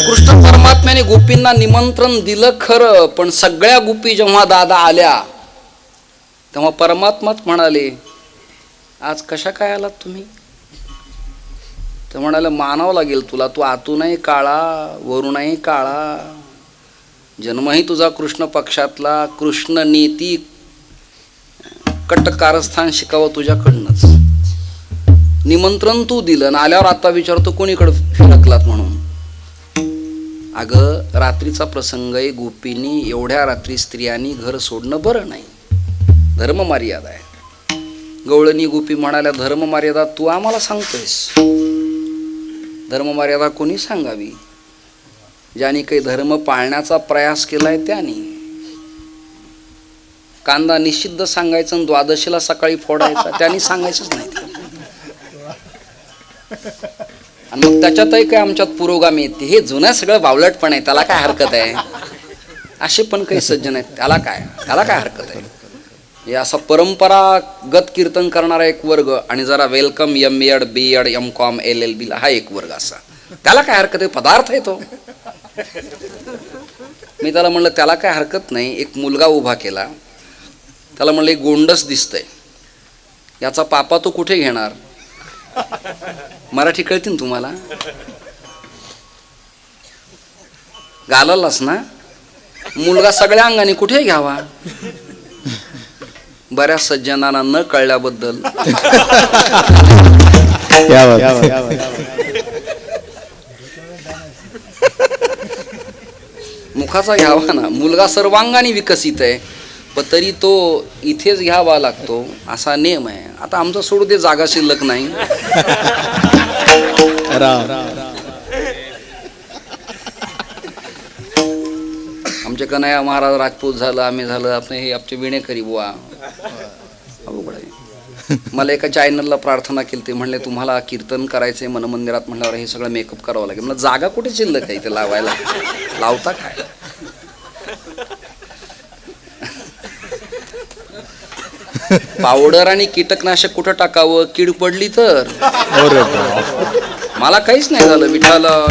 कृष्ण परमात्म्याने गोपींना निमंत्रण दिलं खरं, पण सगळ्या गोपी जेव्हा दादा आल्या तेव्हा परमात्माच म्हणाले, आज कशा काय आलात तुम्ही? तर म्हणाले, मानावं लागेल तुला. तू आतूनही काळा, वरूनही काळा. जन्मही तुझा कृष्ण पक्षातला. कृष्ण नीती कटकारस्थान शिकावं तुझ्याकडनंच. निमंत्रण तू दिलं आणि आल्यावर आता विचारतो कोणीकडे फिरकलात म्हणून. अगं, रात्रीचा प्रसंग आहे. गोपींनी एवढ्या रात्री स्त्रियांनी घर सोडणं बरं नाही. धर्म मर्यादा आहे. गवळणी गोपी म्हणाल्या, धर्म मर्यादा तू आम्हाला सांगतोयस? धर्म मर्यादा कोणी सांगावी? ज्याने काही धर्म पाळण्याचा प्रयास केलाय त्याने. कांदा निषिद्ध सांगायचं आणि द्वादशीला सकाळी फोडायचा, त्यांनी सांगायचंच नाही. आणि मग त्याच्यातही काय आमच्यात पुरोगामी येते. हे जुनं सगळं बावलटपण आहे, त्याला काय हरकत आहे? असे पण काही सज्जन आहेत, त्याला काय हरकत आहे? हे असा परंपरागत कीर्तन करणारा एक वर्ग आणि जरा welcome MA, BEd, MCom, LLB हा एक वर्ग असा. त्याला काय हरकत आहे? पदार्थ आहे तो. मी त्याला म्हणलं त्याला काय हरकत नाही. एक मुलगा उभा केला, त्याला म्हणलं एक गोंडस दिसतंय, याचा पापा तो कुठे घेणार? मराठी कळतील ना तुम्हाला? घाललास ना? मुलगा सगळ्या अंगाने कुठे घ्यावा? बऱ्याच सज्जनांना न कळल्याबद्दल मुखाचा घ्यावा ना. मुलगा सर्वांगाने विकसित आहे, पण तरी तो इथेच घ्यावा लागतो असा नियम आहे. आता आमचं सोडू दे, जागा शिल्लक नाही. आमचे कन्हैया महाराज राजपूत झालं, आम्ही झालं, आपण हे आमचे विणेकरी बुवा. अवघड आहे. मला एका चॅनलला प्रार्थना केली, ते म्हणले तुम्हाला कीर्तन करायचंय मनमंदिरात, म्हणल्यावर हे सगळं मेकअप करावं लागेल. मला जागा कुठे शिल्लक आहे इथे लावायला? लावता काय? पावडर आणि कीटकनाशक कुठं टाकावं? कीड पडली तर? मला काहीच नाही झालं. विठाला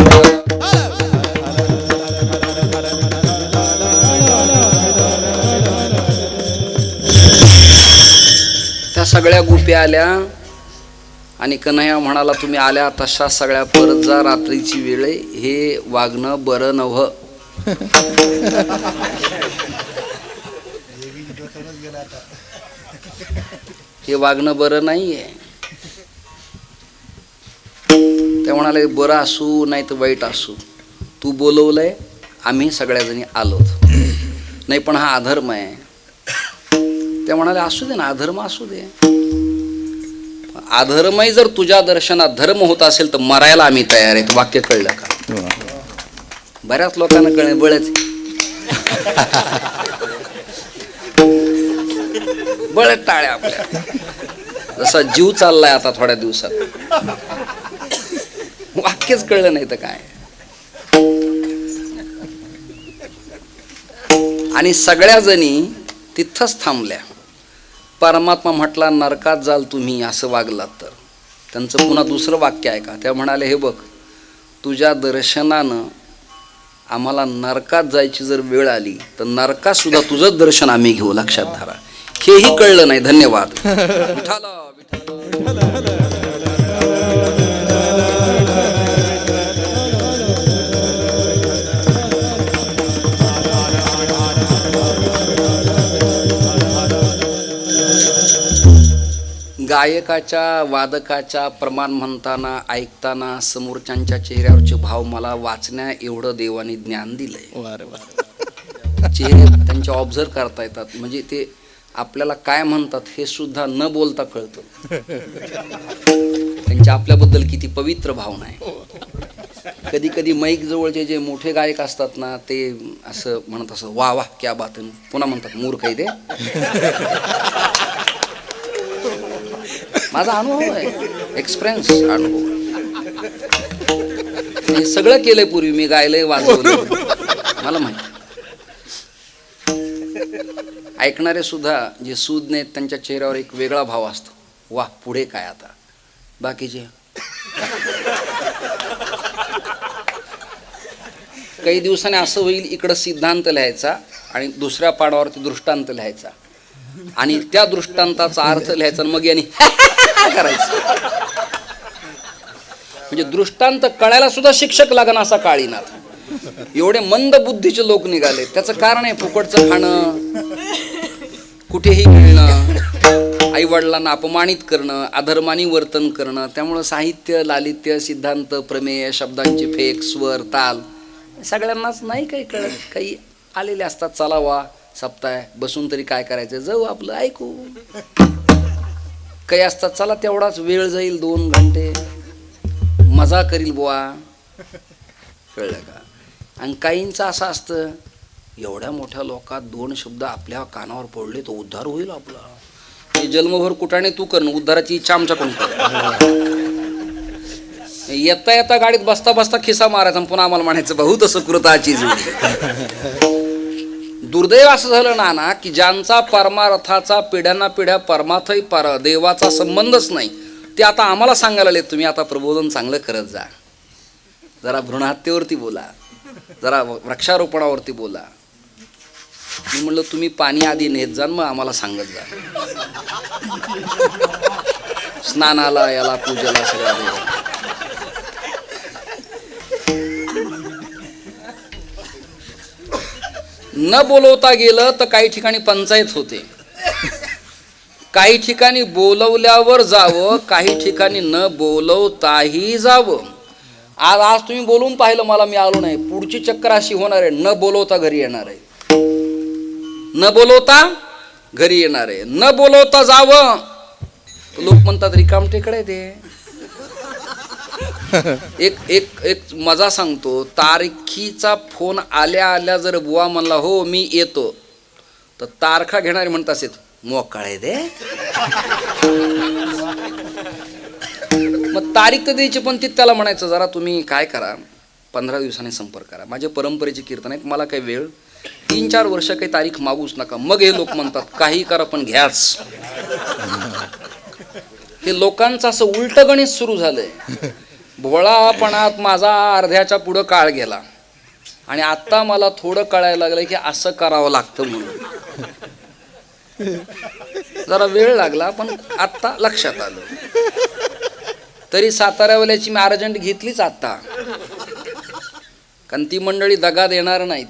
त्या सगळ्या गोपी आल्या आणि कन्हैया म्हणाला, तुम्ही आल्या तशा सगळ्या परत जा, रात्रीची वेळ आहे, हे वागणं बरं नव्ह. हे वागणं बरं नाहीये. ते म्हणाले, बरं असू नाही तर वाईट असू, तू बोलवलंय, आम्ही सगळ्याजणी आलोत. नाही पण हा अधर्म आहे. ते म्हणाले, असू दे ना, अधर्म असू दे. अधर्मही जर तुझ्या दर्शनात धर्म होत असेल तर मरायला आम्ही तयार आहे. वाक्य कळलं का? बऱ्याच लोकांना कळलं, बळच बळच टाळ्या आपल्या. जसा जीव चाललाय आता थोड्या दिवसात. वाक्यच कळलं नाही तर काय. आणि सगळ्या जणी तिथंच थांबल्या. परमात्मा म्हटला, नरकात जाल तुम्ही असं वागलात तर. त्यांचं पुन्हा दुसरं वाक्य आहे का? त्या म्हणाले, हे बघ, तुझ्या दर्शनानं आम्हाला नरकात जायची जर वेळ आली तर नरकात सुद्धा तुझंच दर्शन आम्ही घेऊ, लक्षात धरा. हेही कळलं नाही. धन्यवाद. गायकाच्या वादकाच्या प्रमाण म्हणताना ऐकताना समोरच्यांच्या चेहऱ्यावरचे भाव मला वाचण्या एवढं देवाने ज्ञान दिलंय. चेहरे त्यांचे ऑब्झर्व करता येतात, म्हणजे ते आपल्याला काय म्हणतात हे सुद्धा न बोलता कळतं. त्यांच्या आपल्याबद्दल किती पवित्र भावना आहे. कधी कधी माईक जवळचे जे मोठे गायक असतात ना, ते असं म्हणत असं वा वा क्या बात आहे, पुन्हा म्हणतात मूर्ख आहे ते. माझा अनुभव आहे, एक्सपिरियन्स अनुभव. हे सगळं केलंय पूर्वी, मी गायलंय वाजवलं, मला माहिती. ऐकणारे सुद्धा जे सूज्ञ आहेत त्यांच्या चेहऱ्यावर एक वेगळा भाव असतो. वा पुढे काय आता. बाकीचे काही दिवसांनी असं होईल, इकडं सिद्धांत लिहायचा आणि दुसऱ्या पानावरती दृष्टांत लिहायचा आणि त्या दृष्टांताचा अर्थ लिहायचा आणि मग यांनी करायचं. म्हणजे दृष्टांत कळायला सुद्धा शिक्षक लागण असा काळीनाथ. एवढे मंद बुद्धीचे लोक निघाले. त्याचं कारण आहे फुकटचं खाणं, कुठेही मिळणं, आई वडिलांना अपमानित करणं, अधर्मानी वर्तन करणं. त्यामुळं साहित्य, लालित्य, सिद्धांत, प्रमेय, शब्दांचे फेक, स्वर, ताल सगळ्यांनाच नाही काही कळत. काही आलेले असतात, चला वा सप्ताह बसून तरी काय करायचं, जाऊ आपलं ऐकू. काही असतात चला तेवढाच वेळ जाईल, 2 घंटे मजा करील बुवा, कळलं का. आणि काहींचं असं असतं, एवढ्या मोठ्या लोकात 2 शब्द आपल्या कानावर पडले तर उद्धार होईल आपला. हे जन्मभर कुठाने तू करणं, उद्धाराची इच्छा आमच्याकडून कर. येता येता गाडीत बसता बसता खिसा मारायचा, पुन्हा आम्हाला म्हणायचं भाऊ तसं कृताची जोडी. दुर्दैव असं झालं ना की ज्यांचा परमार्थाचा पिढ्याना पिढ्या परमार्थही देवाचा संबंधच नाही, ते आता आम्हाला सांगायला आले तुम्ही आता प्रबोधन चांगलं करत जा, जरा भ्रूणहत्येवरती बोला, जरा वृक्षारोपणावरती बोला. मी म्हणलं तुम्ही पाणी आधी नेत जा, मग आम्हाला सांगत जा. स्नानाला याला पूजेला सगळ्या देवा. न बोलवता गेलं तर काही ठिकाणी पंचायत होते, काही ठिकाणी बोलवल्यावर जावं, काही ठिकाणी न बोलवताही जावं. आज तुम्ही बोलून पाहिलं मला, मी आलो नाही. पुढची चक्कर अशी होणार आहे, न बोलवता घरी येणार आहे, न बोलवता घरी येणार आहे, न बोलवता जावं. लोक म्हणतात रिकाम टेकडे ते. एक एक एक मजा सांगतो. तारखीचा फोन आल्या आल्या जर बुवा म्हणला हो मी येतो, तर तारखा घेणारे म्हणत असेल मोकळे दे. मग तारीख तर द्यायची, पण ती त्याला म्हणायचं जरा तुम्ही काय करा, 15 दिवसांनी संपर्क करा. माझ्या परंपरेची कीर्तन आहेत, मला काही वेळ 3-4 वर्ष काही तारीख मागूच नका. मग हे लोक म्हणतात काही करा पण घ्याच. हे लोकांचं असं उलट गणित सुरू झालंय. भोळापणात माझा अर्ध्याच्या पुढं काळ गेला आणि आता मला थोडं कळायला लागलं की असं करावं लागतं म्हणून. जरा वेळ लागला पण आत्ता लक्षात आलं. तरी साताऱ्यावाल्याची मी अर्जंट घेतलीच आत्ता, कारण ती मंडळी दगा देणार नाहीत.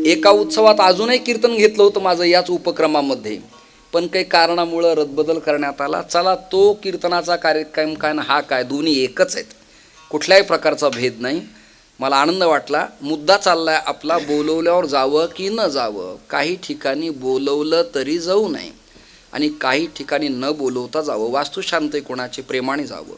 एका उत्सवात अजूनही कीर्तन घेतलं होतं माझं याच उपक्रमामध्ये, पण काही कारणामुळं रद्दबदल करण्यात आला. चला तो कीर्तनाचा कार्यक्रम काय ना हा काय, दोन्ही एकच आहेत, कुठल्याही प्रकारचा भेद नाही. मला आनंद वाटला. मुद्दा चाललाय आपला, बोलवल्यावर जावं की न जावं. काही ठिकाणी बोलवलं तरी जाऊ नये आणि काही ठिकाणी न बोलवता जावं. वास्तुशांती कोणाची, प्रेमाने जावं.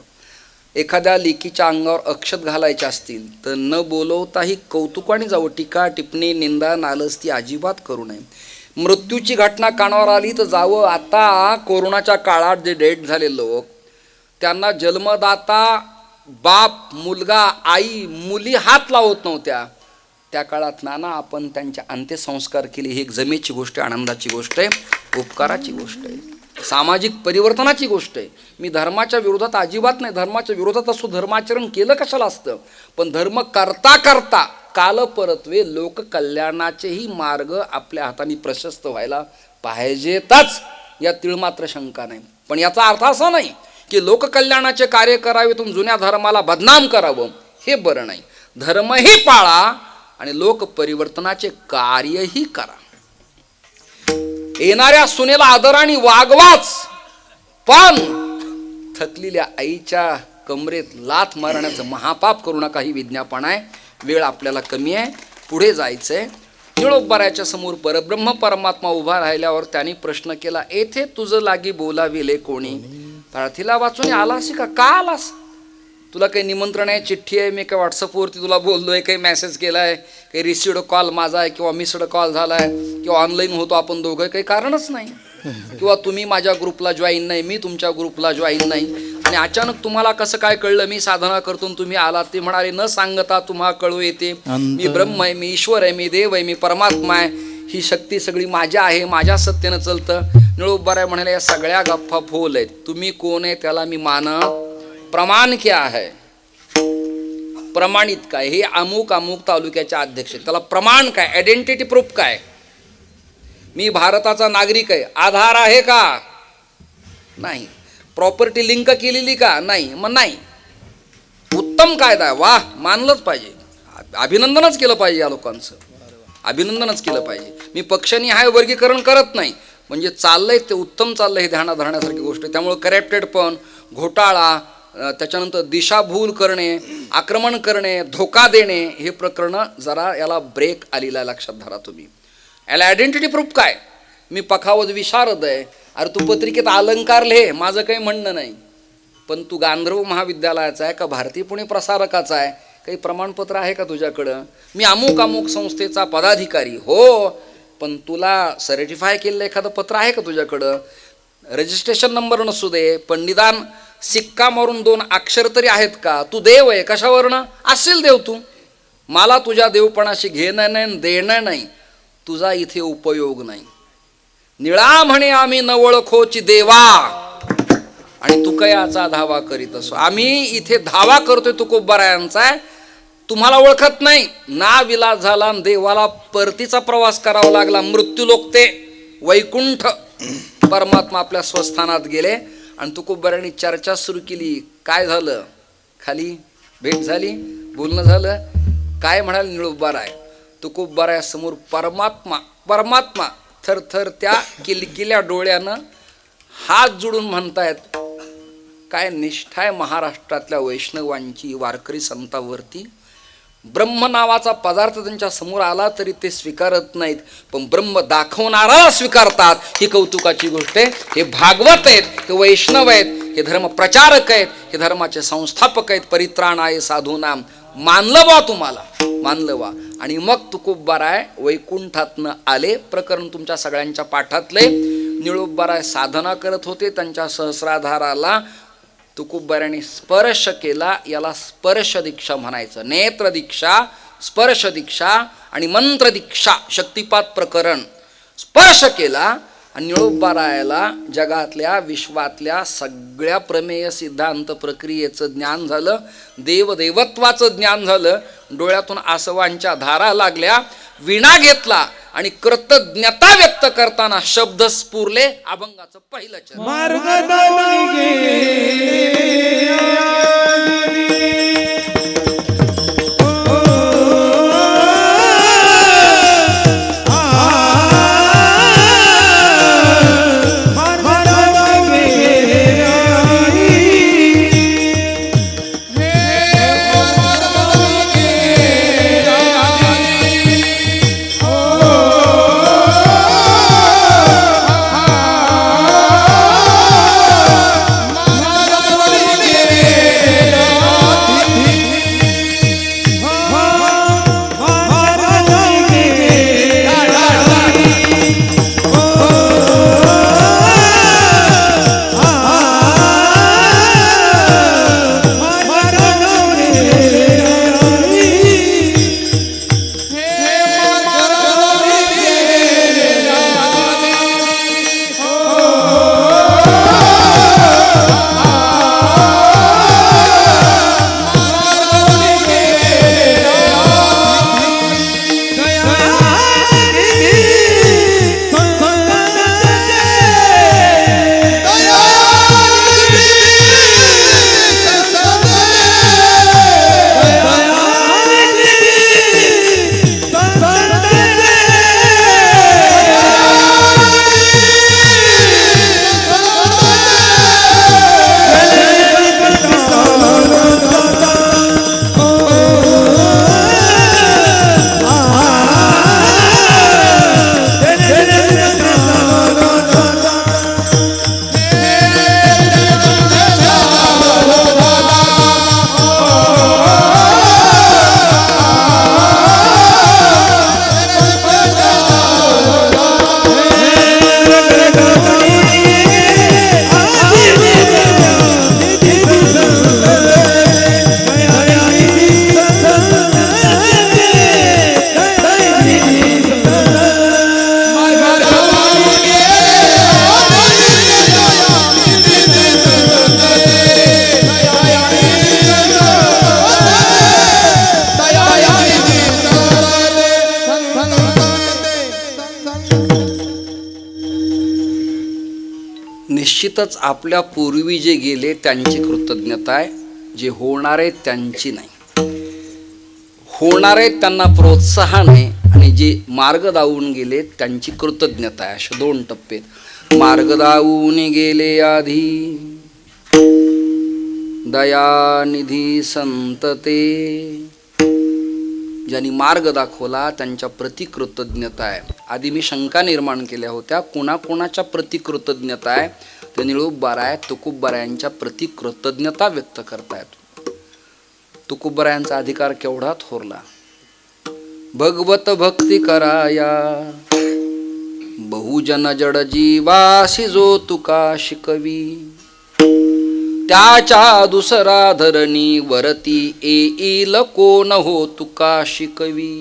एखाद्या लेकीच्या अंगावर अक्षत घालायचे असतील तर न बोलवताही कौतुकाने जावं. टीका टिप्पणी निंदा नालस्ती अजिबात करू नये. मृत्यूची घटना कानावर आली तर जावं. आता कोरोनाच्या काळात जे डेथ झाले लोक, त्यांना जन्मदाता बाप, मुलगा, आई, मुली हात लावत नव्हत्या. त्या काळात नाना आपण त्यांच्या अंत्यसंस्कार केले. ही एक जमेची गोष्ट आहे, आनंदाची गोष्ट आहे, उपकाराची गोष्ट आहे, सामाजिक परिवर्तनाची गोष्ट आहे. मी धर्माच्या विरोधात अजिबात नाही. धर्माच्या विरोधात असो, धर्माचरण केलं कशाला असतं, पण धर्म करता करता काल परत्वे लोककल्याणाचेही मार्ग आपल्या हाताने प्रशस्त व्हायला पाहिजेतच, या तिळमात्र शंका नाही. पण याचा अर्थ असा नाही की लोककल्याणाचे कार्य करावेतून जुन्या धर्माला बदनाम करावं, हे बरं नाही. धर्मही पाळा आणि लोक परिवर्तनाचे कार्यही करा. येणाऱ्या सुनेला आदराने वागवाच, पण थकलेल्या आईच्या कमरेत लाथ मारण्याचं महापाप करू नका. ही विज्ञापन आहे. वेळ आपल्याला कमी आहे, पुढे जायचंय. निळोबाराच्या समोर परब्रह्म परमात्मा उभा राहिल्यावर त्यांनी प्रश्न केला, येथे तुझं लागी बोलाविले कोणी? पाळथीला वाचून आलास का आलास? तुला काही निमंत्रण आहे, चिठ्ठी आहे, मी काही व्हॉट्सअपवरती तुला बोललोय, काही मेसेज केला आहे, काही रिसिव्ड कॉल माझा आहे किंवा मिस्ड कॉल झाला आहे किंवा ऑनलाईन होतो आपण दोघं, काही कारणच नाही. किंवा तुम्ही माझ्या ग्रुपला जॉईन नाही, मी तुमच्या ग्रुपला जॉईन नाही. आणि अचानक तुम्हाला कसं काय कळलं मी साधना करतो तुम्ही आलात? ते म्हणाले, न सांगता तुम्हा कळू येते, मी ब्रह्म आहे, मी ईश्वर आहे, मी देव आहे, मी परमात्मा आहे, ही शक्ती सगळी माझ्या आहे, माझ्या सत्तेनं चालतं. निळोबाराय म्हणाले, या सगळ्या गप्पा फोल आहेत. तुम्ही कोण आहे त्याला मी मानत. प्रमाण क्या है? प्रमाणित काय? हे अमुक अमुक तालुक्याचे अध्यक्ष, त्याला प्रमाण काय? आयडेंटिटी प्रूफ काय? मी भारताचा नागरिक आहे, आधार आहे का? नाही. प्रॉपर्टी लिंक केलेली का? नाही. मग नाही. उत्तम कायदा आहे, वाह, मानलंच पाहिजे, अभिनंदनच केलं पाहिजे. या लोकांचं अभिनंदनच केलं पाहिजे. मी पक्षाने वर्गीकरण करत नाही, म्हणजे चाललंय ते उत्तम चाललंय, हे ध्यानात धरण्यासारखी गोष्ट आहे. त्यामुळे करेप्टेड पण, घोटाळा, त्याच्यानंतर दिशाभूल करणे, आक्रमण करणे, धोका देणे, हे प्रकरण जरा याला ब्रेक आलेला आहे, लक्षात धरा तुम्ही. याला आयडेंटिटी प्रूफ काय? मी पखावत विशारद आहे. अरे तू पत्रिकेत अलंकार लिहे, माझं काही म्हणणं नाही, पण तू गांधर्व महाविद्यालयाचा आहे का भारतीय पुणे प्रसारकाचा आहे? काही प्रमाणपत्र आहे का तुझ्याकडं? मी अमुक अमुक संस्थेचा पदाधिकारी हो, पण तुला सर्टिफाय केलेलं एखादं पत्र आहे का तुझ्याकडं? रजिस्ट्रेशन नंबर नसू दे, पण निदान सिक्का मारून 2 अक्षर तरी आहेत का? तू देव आहे, कशावरनं असेल देव तू? मला तुझ्या देवपणाशी घेणं नाही, देणं नाही, तुझा इथे उपयोग नाही. निळा म्हणे आम्ही न ओळखोची देवा, आणि तू कयाचा धावा करीत असो. आम्ही इथे धावा करतोय तुकोबारायांचा, तुम्हाला ओळखत नाही. ना विलास झाला, देवाला परतीचा प्रवास करावा लागला. मृत्यू लोकते वैकुंठ, परमात्मा आपल्या स्वस्थानात गेले. आणि तुकोबारायांनी चर्चा सुरू केली. काय झालं? खाली भेट झाली, बोलणं झालं. काय म्हणाल निळोबाराय? तुकोबाराया समोर परमात्मा परमात्मा थरथर त्या किलकिल्या डोळ्यानं हात जोडून म्हणतायत, काय निष्ठा आहे महाराष्ट्रातल्या वैष्णवांची, वारकरी संतांवरती. ब्रह्म नावाचा पदार्थ त्यांच्या समोर आला तरी ते स्वीकारत नाहीत, पण ब्रह्म दाखवणारा स्वीकारतात. ही कौतुकाची गोष्ट आहे. हे भागवत आहेत, हे वैष्णव आहेत, हे धर्म प्रचारक आहेत, हे धर्माचे संस्थापक आहेत. परित्राणाय साधूनाम. मानलं बा, तुम्हाला मानलं बा. आणि मग तुकोबाराय वैकुंठातनं आले. प्रकरण तुमच्या सगळ्यांच्या पाठातले. निळोबाराय साधना करत होते, त्यांच्या सहस्राधाराला तुकोबारायांनी स्पर्श केला. याला स्पर्श दीक्षा म्हणायचं. नेत्र दीक्षा, स्पर्श दीक्षा आणि मंत्र दीक्षा, शक्तिपात प्रकरण. स्पर्श केला आणि निळोबारायाला जगातल्या विश्वातल्या सगळ्या प्रमेय सिद्धांत प्रक्रियेचं ज्ञान झालं, देवदेवत्वाचं ज्ञान झालं. डोळ्यातून आसवांच्या धारा लागल्या. विणा घेतला आणि कृतज्ञता व्यक्त करताना शब्द स्फुरले. अभंगाचं पहिलं चरण. निश्चितच आपल्या पूर्वी जे गेले त्यांची कृतज्ञता आहे, जे होणारे त्यांची नाही. होणारे त्यांना प्रोत्साहन आहे आणि जे मार्ग दावून गेले त्यांची कृतज्ञता आहे. असे दोन टप्पे. मार्ग दावून गेले आधी दयानिधी संत ते, ज्यांनी मार्ग दाखवला त्यांच्या प्रति कृतज्ञता आहे. आधी मी शंका निर्माण केल्या होत्या, कोणाकोणाच्या प्रति कृतज्ञता आहे. ते निळूबाराय तुकोबारायांच्या प्रति कृतज्ञता व्यक्त करतायत. तुकोबारायांचा अधिकार केवढा थोरला. भगवत भक्ती कराया बहुजन जड जीवासी जो तुका शिकवी, त्याच्या दुसरा धरणी वरती येईल कोण हो तुका शिकवी.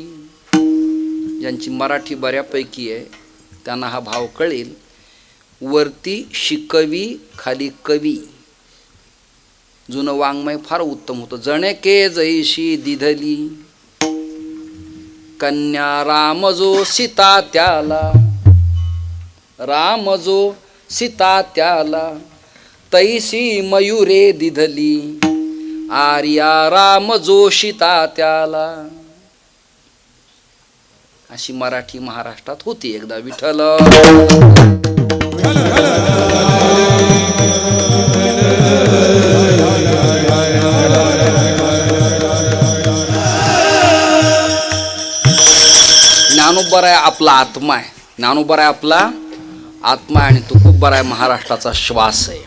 ज्यांची मराठी बऱ्यापैकी आहे त्यांना हा भाव कळेल. वरती शिकवी खाली कवी. जुनं वाङ्मय फार उत्तम होतं. जणके जैशी दिधली कन्या राम जो सीता त्याला, राम जो सीता त्याला तैसी मयुरे दिधली, आर्या राम जो सीता त्याला. अशी मराठी महाराष्ट्रात होती एकदा. विठ्ठल ज्ञानोबराय आपला आत्मा आहे. ज्ञानोबराय आपला आत्मा आहे आणि तुकोबाराय महाराष्ट्राचा श्वास आहे.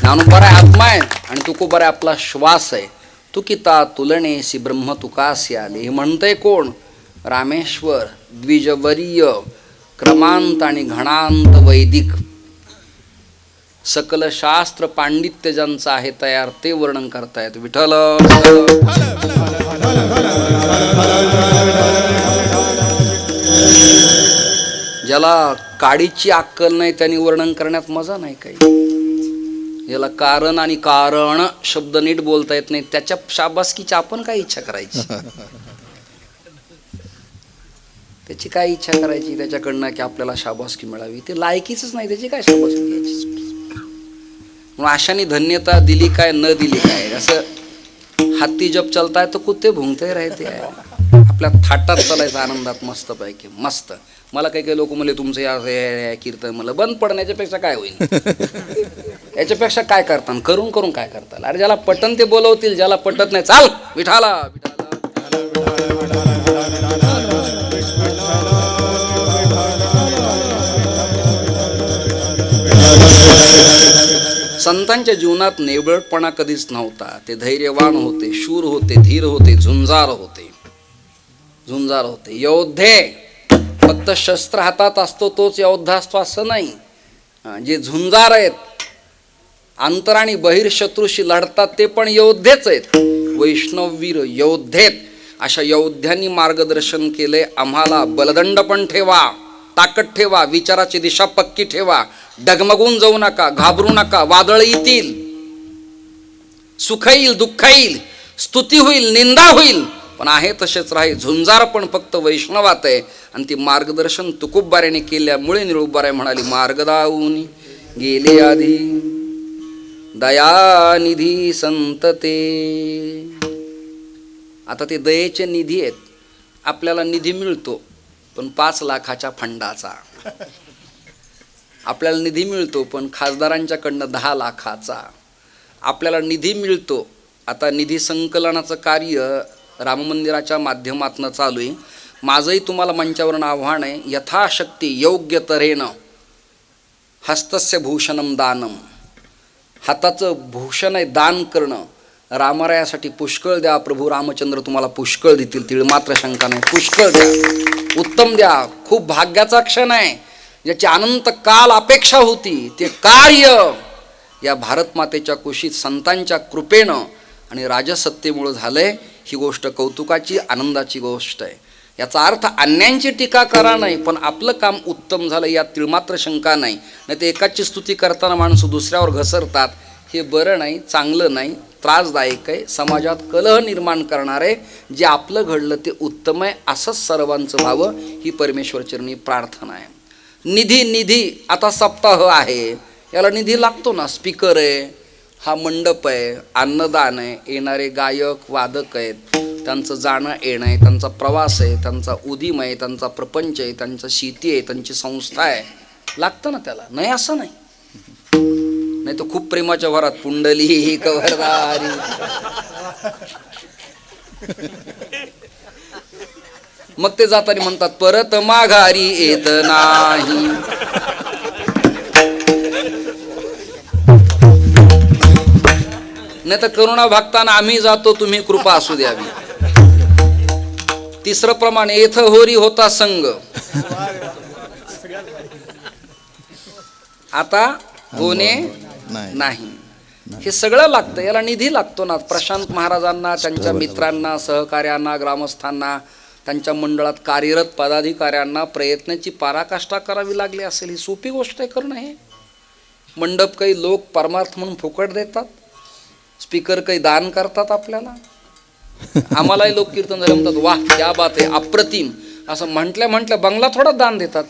ज्ञानोबराय आत्मा आहे आणि तुकोबाराय आपला श्वास आहे. तुकिता तुलनेसी ब्रह्म तुकासी आले. हे म्हणतंय कोण? रामेश्वर द्विजवरीय क्रमांत आणि घणांत वैदिक सकल शास्त्र पांडित्य ज्यांचं आहे तयार ते वर्णन करतायत. विठ्ठल ज्याला काडीची अक्कल नाही त्यांनी वर्णन करण्यात मजा नाही काही. याला कारण आणि कारण शब्द नीट बोलता येत नाही, त्याच्या शाबासकीची आपण काय इच्छा करायची? त्याची काय इच्छा करायची त्याच्याकडनं की आपल्याला शाबासकी मिळावी? ते लायकीच नाही, त्याची काय शाबासकी घ्यायची? म्हणून आशाने धन्यता दिली काय न दिली काय, असं हाती जब चलताय तर कुत्ते भुंगते राहते. आपल्या थाटात चालायचं आनंदात मस्त पैकी मस्त. मला काही काही लोक म्हणले तुमचं या कीर्तन मला बंद पडण्याच्या पेक्षा काय होईल, याच्यापेक्षा काय करता, करून करून काय करता. अरे ज्याला पटन ते बोलवतील, ज्याला पटत नाही चाल विठाला. संतांच्या जीवनात नेबळटपणा कधीच नव्हता. ते धैर्यवान होते, शूर होते, धीर होते, झुंजार होते. झुंजार होते, योद्धे. फक्त शस्त्र हातात असतो तोच योद्धा असतो असं नाही. जे झुंजार आहेत, अंतर आणि बहिर्शत्रूशी लढतात ते पण योद्धेच आहेत. वैष्णववीर योद्धेत. अशा योद्ध्यांनी मार्गदर्शन केले आम्हाला. बलदंड पण ठेवा, ताकद ठेवा, विचाराची दिशा पक्की ठेवा, डगमगून जाऊ नका, घाबरू नका. वादळ येतील, सुख येईल, दुःख येईल, स्तुती होईल, निंदा होईल, पण आहे तसेच राहील. झुंजार पण फक्त वैष्णवात आहे. आणि ती मार्गदर्शन तुकोबाराने केल्यामुळे निळूबाराय म्हणाली मार्ग दावून गेले आधी दयानिधी संत ते. आता ते दयेचे निधी आहेत. आपल्याला निधी मिळतो पण 5 लाखाच्या फंडाचा. आपल्याला निधी मिळतो पण खासदारांच्याकडनं 10 लाखाचा. आपल्याला निधी मिळतो. आता निधी संकलनाचं कार्य राम मंदिराच्या माध्यमातून चालू आहे. माझंही तुम्हाला मंचावरून आव्हान आहे, यथाशक्ती योग्य तऱ्हेनं हस्तस्य भूषणम दानम. हाताचं भूषण आहे दान करणं. रामरायासाठी पुष्कळ द्या. प्रभू रामचंद्र तुम्हाला पुष्कळ देतील, तिळ मात्र शंका नाही. पुष्कळ द्या, उत्तम द्या. खूप भाग्याचा क्षण आहे, ज्याची अनंत काल अपेक्षा होती. ते कार्य या भारत मातेच्या कुशीत संतांच्या कृपेनं आणि राजसत्तेमुळे झालंय. ही गोष्ट कौतुकाची आनंदाची गोष्ट आहे. याचा अर्थ अन्यांची टीका करा नाही, पण आपलं काम उत्तम झालं यात तिळमात्र शंका नाही. नाही तर एकाची स्तुती करताना माणसं दुसऱ्यावर घसरतात. हे बरं नाही, चांगलं नाही. त्रासदायक आहे, समाजात कलह निर्माण करणार आहे. जे आपलं घडलं ते उत्तम आहे असंच सर्वांचं व्हावं ही परमेश्वरचरणी प्रार्थना आहे. निधी आता सप्ताह आहे, याला निधी लागतो ना. स्पीकर आहे, हा मंडप आहे, अन्नदान आहे, येणारे गायक वादक आहेत, त्यांचं जाणं येणं आहे, त्यांचा प्रवास आहे, त्यांचा उदीम आहे, त्यांचा प्रपंच आहे, त्यांचं शेती आहे, त्यांची संस्था आहे, लागतं ना त्याला. नाही असं नाही. नाही तर खूप प्रेमाच्या भरात पुंडली कवरदारी मग ते जाताना म्हणतात परत माघारी येत नाही. नाही तर करुणा भागताना आम्ही जातो, तुम्ही कृपा असू द्यावी. तिसरं प्रमाण येथ होरी होता संग, आता होणे नाही. हे सगळं लागतं, याला निधी लागतो ना. प्रशांत महाराजांना, त्यांच्या मित्रांना, सहकार्यांना, ग्रामस्थांना, त्यांच्या मंडळात कार्यरत पदाधिकाऱ्यांना प्रयत्नाची पराकाष्ठा करावी लागली असेल. ही सोपी गोष्ट आहे करणं. हे मंडप काही लोक परमार्थ म्हणून फुकट देतात, स्पीकर काही दान करतात आपल्याला. आम्हालाही लोक कीर्तन झाले म्हणतात वाह क्या बात आहे, अप्रतिम असं म्हटल्या बंगला थोडा दान देतात.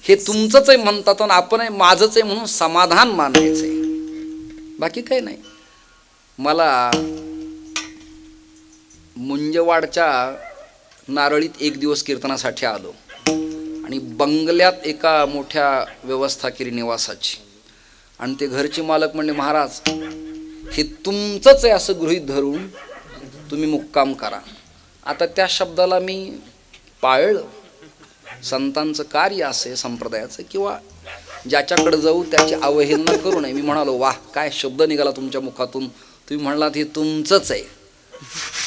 हे तुमचंच आहे म्हणतात आणि आपण आहे माझंच आहे म्हणून समाधान मानायचंय, बाकी काही नाही. मला मुंजवाडच्या नारळीत एक दिवस कीर्तनासाठी आलो आणि बंगल्यात एका मोठ्या व्यवस्था केली निवासाची. आणि ते घरचे मालक म्हणले महाराज हे तुमचंच आहे असं गृहीत धरून तुम्ही मुक्काम करा. आता त्या शब्दाला मी पाळलं. संतांचं कार्य असे संप्रदायाचं, किंवा ज्याच्याकडे जाऊ त्याची अवहेलना करू नये. मी म्हणालो वाह काय शब्द निघाला तुमच्या मुखातून, तुम्ही म्हणालात हे तुमचंच आहे.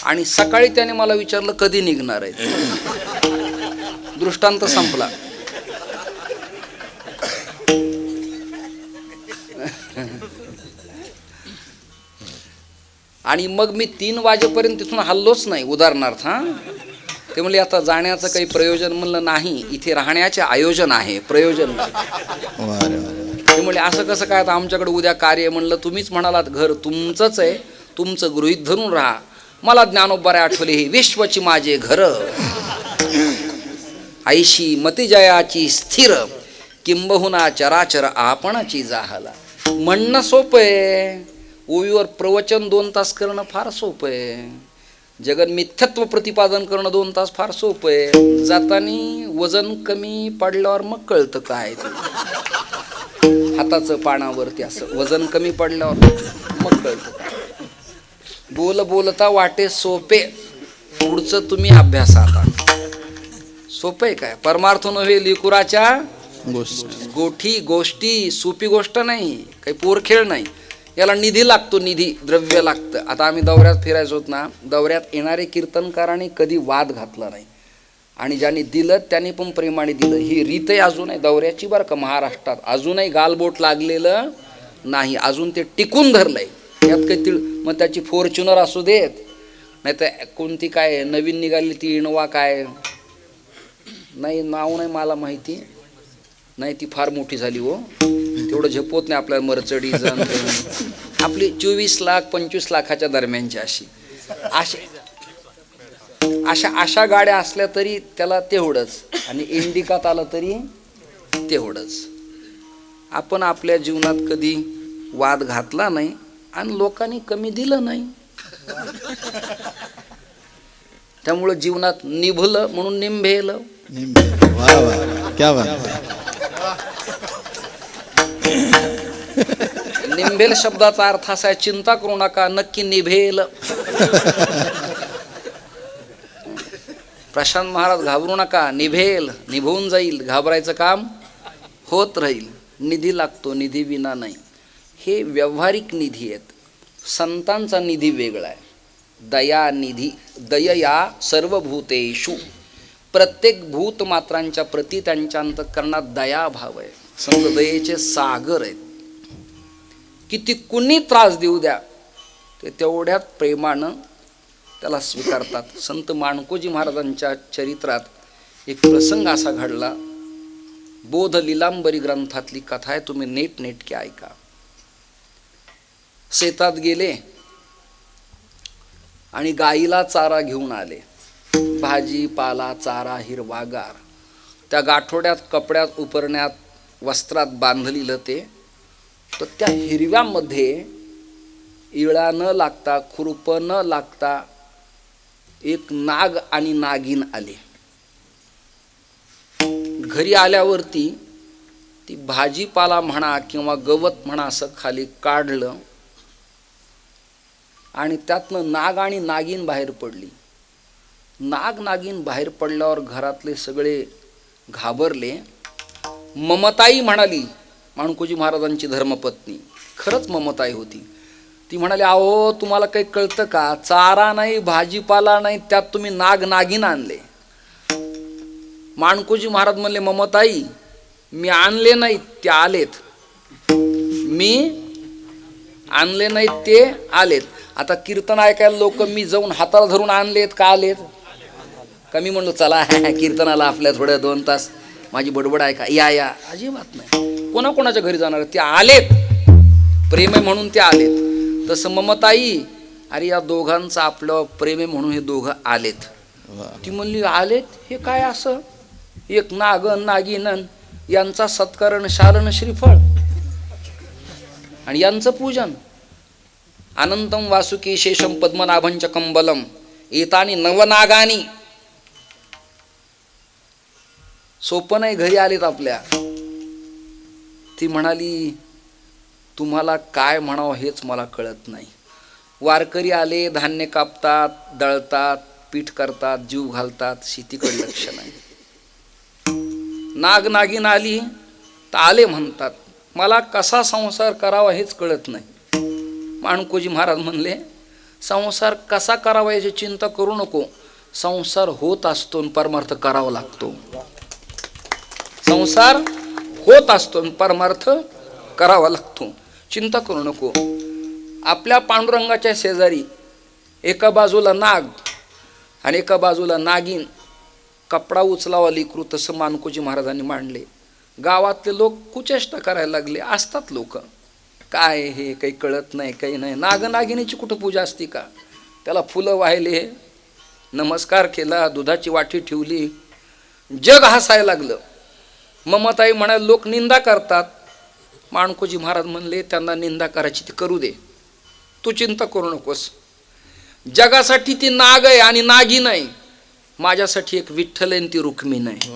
आणि सकाळी त्याने मला विचारलं कधी निघणार आहे. दृष्टांत संपला. आणि मग मी 3 वाजेपर्यंत तिथून हल्लोच नाही. उदाहरणार्थ ते म्हणले आता जाण्याचं काही प्रयोजन. म्हणलं नाही, इथे राहण्याचे आयोजन आहे, प्रयोजन नाही. ते म्हणले असं कसं काय, आता आमच्याकडे उद्या कार्य. म्हणलं तुम्हीच म्हणालात घर तुमचंच आहे, तुमचं गृहीत धरून राहा. मला ज्ञानोबारे आठवले हे विश्वची माझे घर, ऐशी मतिजयाची स्थिर, किंबहुना चराचर आपणाची जाहला. म्हणणं सोपं आहे, ओवीवर प्रवचन 2 तास करणं फार सोपं आहे. जगन मिथ्यत्व प्रतिपादन करणं 2 तास फार सोपं आहे. जातानी वजन कमी पडल्यावर मग कळतं काय ते. हाताचं पानावरती असं वजन कमी पडल्यावर मग कळतं. बोलता वाटे सोपे, पुढचं तुम्ही अभ्यास. आता सोपं आहे काय, परमार्थ नव्हे लिकुराच्या गोष्टी. सोपी गोष्ट नाही, काही पोरखेळ नाही. याला निधी लागतो, निधी द्रव्य लागतं. आता आम्ही दौऱ्यात फिरायचो होत ना, दौऱ्यात येणारे कीर्तनकारांनी कधी वाद घातला नाही आणि ज्यांनी दिलं त्यांनी पण प्रेमाने दिलं. ही रीत आहे अजूनही दौऱ्याची बरं का. महाराष्ट्रात अजूनही गालबोट लागलेलं नाही, अजून ते टिकून धरलंय. यात काही मग त्याची फॉर्च्युनर असू देत, नाही तर कोणती काय नवीन निघाली ती इनोवा काय, नाही नाव नाही मला माहिती नाही, ती फार मोठी झाली हो, तेवढं झेपवत नाही आपल्याला. मर्सडीज आपली 24 लाख 25 लाखाच्या दरम्यानची अशा गाड्या असल्या तरी त्याला तेवढंच, आणि इंडिकात आलं तरी तेवढंच. आपण आपल्या जीवनात कधी वाद घातला नाही आणि लोकांनी कमी दिलं नाही, त्यामुळं जीवनात निभलं म्हणून निंभेलं. क्या बात. निंभेल शब्दाचा अर्थ असा आहे चिंता करू नका, नक्की निभेल. प्रशांत महाराज घाबरू नका, निभेल, निभवून जाईल, घाबरायचं काम होत राहील. निधी लागतो, निधी विना नाही. हे व्यावहारिक निधी आहेत. संतांचा निधी वेगळा आहे. दया निधी, दयया सर्वभूतेषु, प्रत्येक भूत मात्रांच्या प्रती त्यांच्या अंतःकरणात दयाभाव आहे. संत दयेचे सागर आहेत. किती कुणी त्रास देऊ द्या ते तेवढ्यात प्रेमानं त्याला स्वीकारतात. संत माणकोजी महाराजांच्या चरित्रात एक प्रसंग असा घडला. बोध लीलांबरी ग्रंथातली कथा आहे, तुम्ही नेटके ऐका. शेतात गेले आणि गाईला चारा घेऊन आले. भाजी पाला चारा हिरवागार, त्या गाठोड्यात कपड्यात उपरण्यात वस्त्रात बांधलेलं ते. तर त्या हिरव्यामध्ये इळा न लागता खुरप न लागता एक नाग आणि नागिन आले. घरी आल्यावरती ती भाजीपाला म्हणा किंवा गवत म्हणा असं खाली काढलं आणि त्यातनं नाग आणि नागिन बाहेर पडली. नाग नागिन बाहेर पडल्यावर घरातले सगळे घाबरले. ममताई म्हणाली, माणकोजी महाराजांची धर्मपत्नी, खरंच ममताई होती. ती म्हणाली, अहो तुम्हाला काही कळतं का, चारा नाही भाजीपाला नाही, त्यात तुम्ही नाग नागिन आणले. माणकोजी महाराज म्हणले, ममताई मी आणले नाहीत, ते आलेत. मी आणले नाहीत, ते आलेत. आता कीर्तन ऐकायला लोक मी जाऊन हाताला धरून आणलेत का आलेत का? मी म्हणलो चला कीर्तनाला आपल्या थोड्या 2 तास माझी बडबड ऐका, या या. अजिबात नाही. कोणाकोणाच्या घरी जाणार, ते आलेत. प्रेम आहे म्हणून ते आलेत. तसं ममताई, अरे या दोघांचं आपलं प्रेम आहे म्हणून हे दोघं आलेत. ती म्हणली, आलेत हे काय असं? एक नागन नागिनन यांचा सत्करण शालन श्रीफळ आणि यांचं पूजन. अनंतम वासुकी शेषम पद्मनाभंच कंबलम एतानी नवनागानी. सोपं नाही, घरी आलेत आपल्या. ती म्हणाली, तुम्हाला काय म्हणावं हेच मला कळत नाही. वारकरी आले, धान्य कापतात, दळतात, पीठ करतात, जीव घालतात, शेतीकडे लक्ष नाही. नाग नागिन आली तर आले म्हणतात, मला कसा संसार करावा हेच कळत नाही. माणकोजी महाराज म्हणले, संसार कसा करावा याची चिंता करू नको, संसार होत असतो आणि परमार्थ करावा लागतो. संसार होत असतो आणि परमार्थ करावा लागतो, चिंता करू नको. आपल्या पांडुरंगाच्या शेजारी एका बाजूला नाग आणि एका बाजूला नागिन, कपडा उचलावा लेकरू, तसं माणकोजी महाराजांनी मांडले. गावातले लोक कुचेष्टा करायला लागले. असतात लोक, काय हे काही कळत नाही, काही नाही. नागनागिनीची कुठं पूजा असती का? त्याला फुलं वाहिले, नमस्कार केला, दुधाची वाटी ठेवली, जग हसायला लागलं. ममताई म्हणाल, लोक निंदा करतात. माणकोजी महाराज म्हणले, त्यांना निंदा करायची ती करू दे, तू चिंता करू नकोस. जगासाठी ती नाग आहे आणि नागी नाही, माझ्यासाठी एक विठ्ठल आहे ती रुक्मिणी नाही.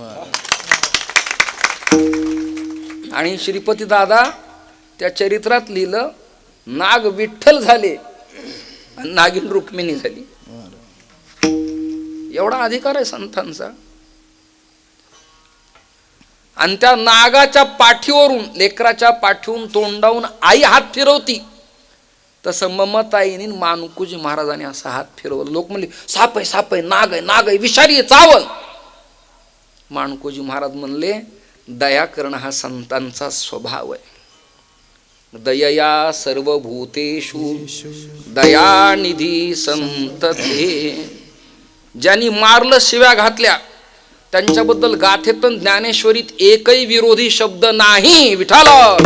आणि श्रीपती दादा त्या चरित्रात लिहिलं, नाग विठ्ठल झाले आणि नागिन रुक्मिणी झाली. एवढा अधिकार आहे संतांचा. आणि त्या नागाच्या पाठीवरून, लेकराच्या पाठीवरून तोंडावून आई हात फिरवती, तसं ममताईने माणकोजी महाराजांनी असा हात फिरवला. लोक म्हणले, साप आहे, साप आहे, नाग आहे, नाग आहे, विषारी आहे, चावल. माणकोजी महाराज म्हणले, दया करणं हा संतांचा स्वभाव आहे. दयया सर्वभूतेषु दयानिधी संत ते. ज्यांनी मारलं, शिव्या घातल्या, त्यांच्याबद्दल गाथेत ज्ञानेश्वरीत एकही विरोधी शब्द नाही. विठाला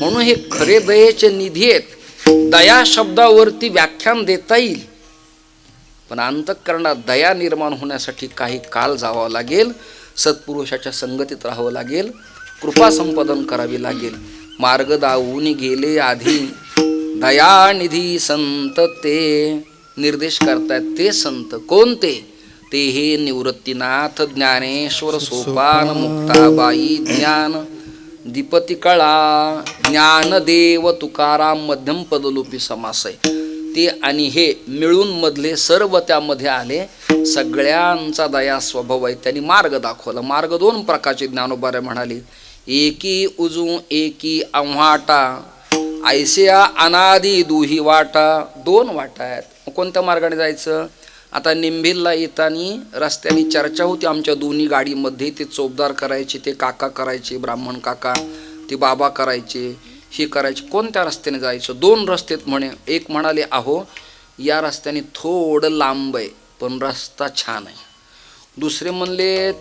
म्हणून हे खरे दयेचे निधी आहेत. दया शब्दावरती व्याख्यान देता येईल, पण अंतःकरणात दया निर्माण होण्यासाठी काही काल जावं लागेल, सत्पुरुषाच्या संगतीत राहावं लागेल, कृपा संपादन करावी लागेल. मार्ग दावून गेले आधी दयानिधी संत ते. निर्देश करतायत ते संत कोणते? ते हे निवृत्तीनाथ ज्ञानेश्वर सोपान मुक्ताबाई ज्ञान दीपती कळा ज्ञानदेव तुकाराम मध्यम पदलोपी समास आहे. ते आणि हे मिळून मधले सर्व त्यामध्ये आले. सगळ्यांचा दया स्वभाव आहे. त्यांनी मार्ग दाखवला. मार्ग 2 प्रकारचे ज्ञानोबारे म्हणाले, एकी उजू एकी आव्हाटा ऐसिया अनादी दुही वाटा. 2 वाटा आहेत. कोणत्या मार्गाने जायचं? आता निंभिलला येताना रस्त्याने चर्चा होती आमच्या दोन्ही गाडीमध्ये. ते चोपदार करायचे, ते काका करायचे, ब्राह्मण काका, ते बाबा करायचे. हे करायचे. कोणत्या रस्त्याने जायचं? 2 रस्ते म्हणे. एक म्हणाले अहो या रस्त्याने थोडं लांब आहे पण रस्ता छान आहे. दुसरे म्हणले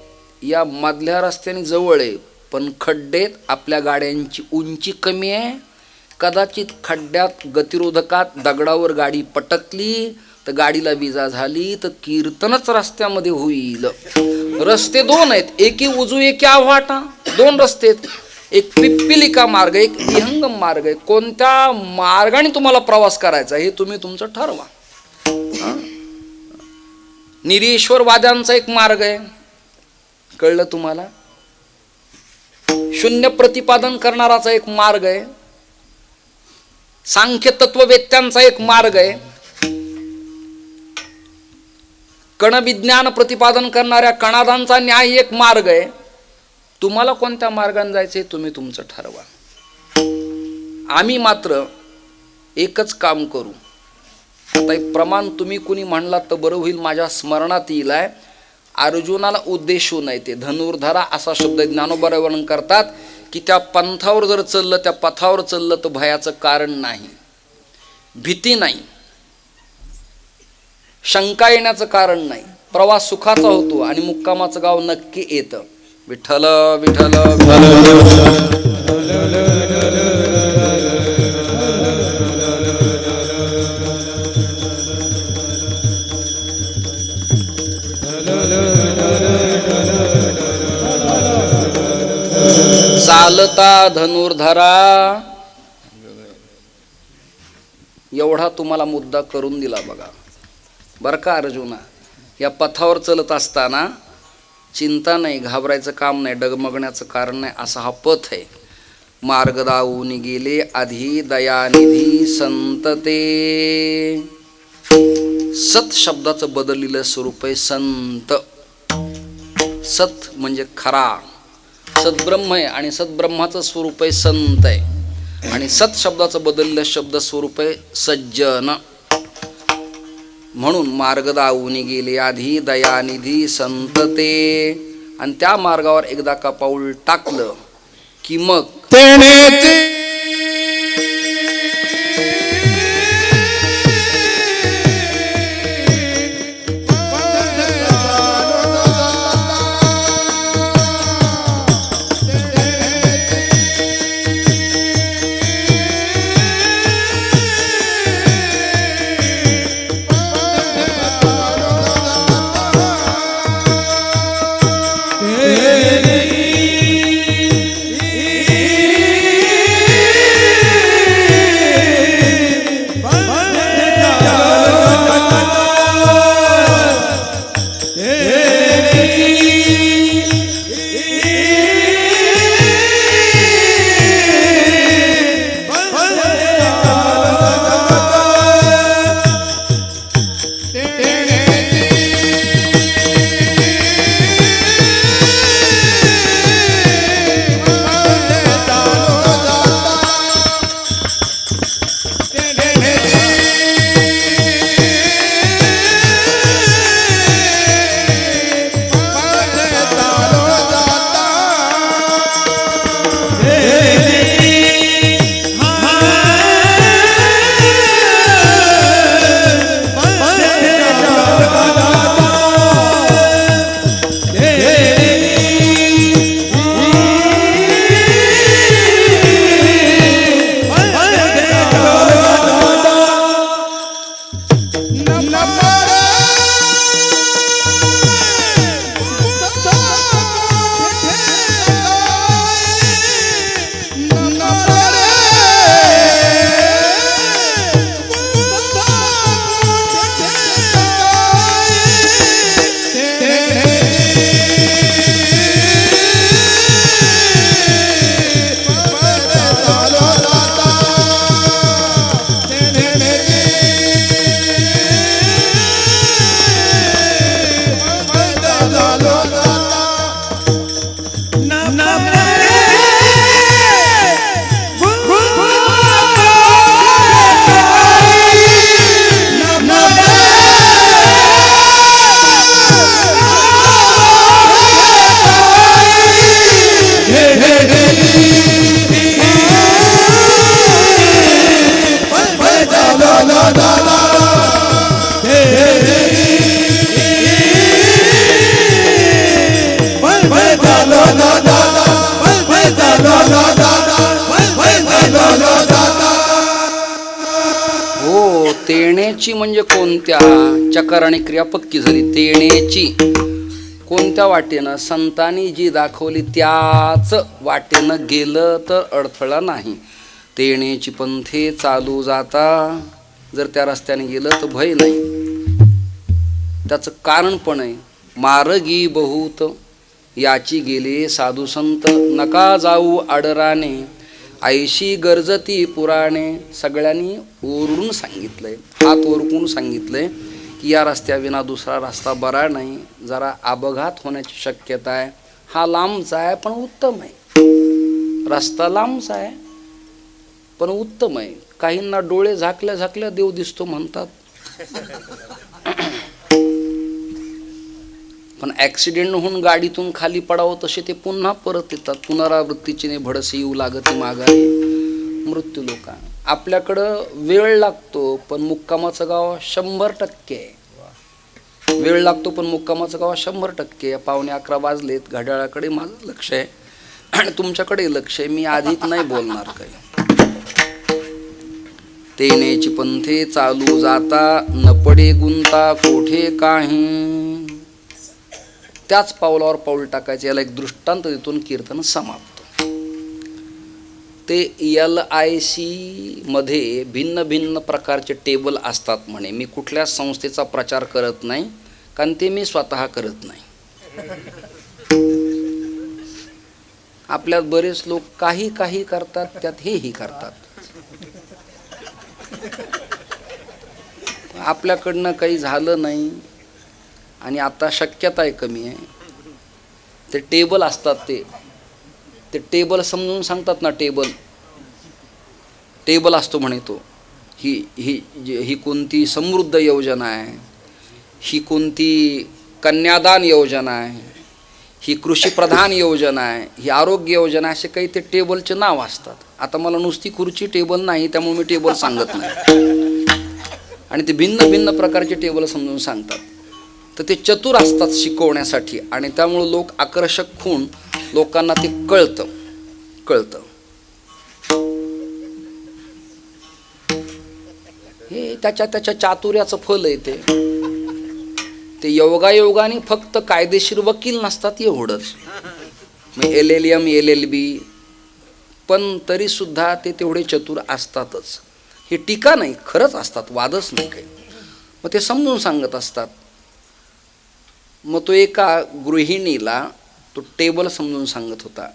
या मधल्या रस्त्याने जवळ आहे पण खड्डेत, आपल्या गाड्यांची उंची कमी आहे, कदाचित खड्ड्यात गतिरोधकात दगडावर गाडी पटकली तर गाडीला विजा झाली तर कीर्तनच रस्त्यामध्ये होईल. रस्ते 2 आहेत, एकी उजू एकी आव्हाटा. 2 रस्ते आहेत. एक पिप्पिलिका मार्ग, एक विहंगम मार्ग आहे. कोणत्या मार्गाने तुम्हाला प्रवास करायचा हे तुम्ही तुमचं ठरवा. निरीश्वरवाद्यांचा एक मार्ग आहे, कळलं तुम्हाला? शून्य प्रतिपादन करणाराचा एक मार्ग आहे, सांख्य तत्ववेत्यांचा एक मार्ग आहे, कणविज्ञान प्रतिपादन करणाऱ्या कणादांचा न्याय एक मार्ग आहे. तुम्हाला कोणत्या मार्गाने जायचे तुम्ही तुमचं ठरवा. आम्ही मात्र एकच काम करू. आता एक प्रमाण तुम्ही कुणी म्हणलात तर बरं होईल, माझ्या स्मरणात येईल आहे. अर्जुनाला उद्देशून नाही, ते धनुर्धरा असा शब्द ज्ञानोबा वर्णन करतात की त्या पंथावर जर चाललं, त्या पथावर चाललं तर भयाचं कारण नाही, भीती नाही, शंका येण्याचं कारण नाही. प्रवास सुखाचा होतो आणि मुक्कामाचं गाव नक्की येतं. विठ्ठल विठ्ठल चालता धनुर्धरा. एवढा तुम्हाला मुद्दा करून दिला बघा. बरं का अर्जुना, या पथावर चलत असताना चिंता नाही, घाबरायचं काम नाही, डगमगण्याचं कारण नाही. असा हा पथ आहे. मार्ग दावून गेले आधी दयानिधी संत ते. सत शब्दाचं बदललेलं स्वरूप आहे संत. सत म्हणजे खरा, सद्ब्रह्म आहे आणि सद्ब्रह्माचं स्वरूप आहे संत आहे. आणि सत शब्दाचं बदललेलं शब्द स्वरूप आहे सज्जन. म्हणून मार्ग दावून गेले आधी दयानिधी संत ते. आणि त्या मार्गावर एकदा का पाऊल टाकलं की मग तेणेची म्हणजे कोणत्या, चकार आणि क्रिया पक्की झाली. तेणेची कोणत्या वाटेनं, संतांनी जी दाखवली त्याच वाटेनं गेलं तर अडथळा नाही. तेणेची पंथे चालू जाता, जर त्या रस्त्याने गेलं तर भय नाही. त्याचं कारण पण आहे. मार्गी बहुत याची गेले साधू संत, नका जाऊ आडराने ऐशी गरजती पुराणे. सगळ्यांनी ओरडून सांगितलंय, हात ओरकून सांगितलंय की या रस्त्याविना दुसरा रस्ता बरा नाही, जरा अपघात होण्याची शक्यता आहे. हा लांबचा आहे पण उत्तम आहे, रस्ता लांबचा आहे पण उत्तम आहे. काहींना डोळे झाकल्या झाकल्या देव दिसतो म्हणतात, पण ॲक्सिडेंट होऊन गाडीतून खाली पडावं तसे ते पुन्हा परत येतात. पुनरावृत्तीची भडसी येऊ लागते माघारी मृत्यू लोका. आपल्याकडं वेळ लागतो पण मुक्कामाचं गाव 100% आहे. वेळ लागतो पण मुक्कामाचं गाव 100%. 11:15 वाजलेत, घड्याळाकडे माझं लक्ष आहे आणि तुमच्याकडे लक्ष आहे. मी अधिक नाही बोलणार काही. तेनेची पंथे चालू जाता, न पडे गुंता कोठे काही. त्याच पावलावर पाऊल टाकायचे. याला एक दृष्टांत देतून कीर्तन समाप्त. ते LIC मध्ये भिन्न भिन्न प्रकारचे टेबल असतात म्हणे. मी कुठल्या संस्थेचा प्रचार करत नाही, कारण ते मी स्वतः करत नाही. आपल्यात बरेच लोक काही काही करतात, त्यात हेही करतात. आपल्याकडनं काही झालं नाही आणि आता शक्यता आहे कमी आहे. ते टेबल असतात, ते टेबल समजून सांगतात ना. टेबल असतो म्हणे तो. ही कोणती समृद्ध योजना आहे, ही कोणती कन्यादान योजना आहे, ही कृषीप्रधान योजना आहे, ही आरोग्य योजना, असे काही ते टेबलचे नाव असतात. आता मला नुसती खुर्ची टेबल नाही, त्यामुळे मी टेबल सांगत नाही. आणि ते भिन्न भिन्न प्रकारचे टेबल समजून सांगतात. तर ते चतुर असतात शिकवण्यासाठी आणि त्यामुळं लोक आकर्षक होऊन लोकांना ते कळतं. हे त्याच्या चातुर्याचं फल आहे. ते योगायोगाने फक्त कायदेशीर वकील नसतात एवढंच. LLM LLB पण तरीसुद्धा ते तेवढे चतुर असतातच. हे टीका नाही, खरंच असतात, वादच नाही काही. मग ते समजून सांगत असतात. मग तो एका गृहिणीला तो टेबल समजून सांगत होता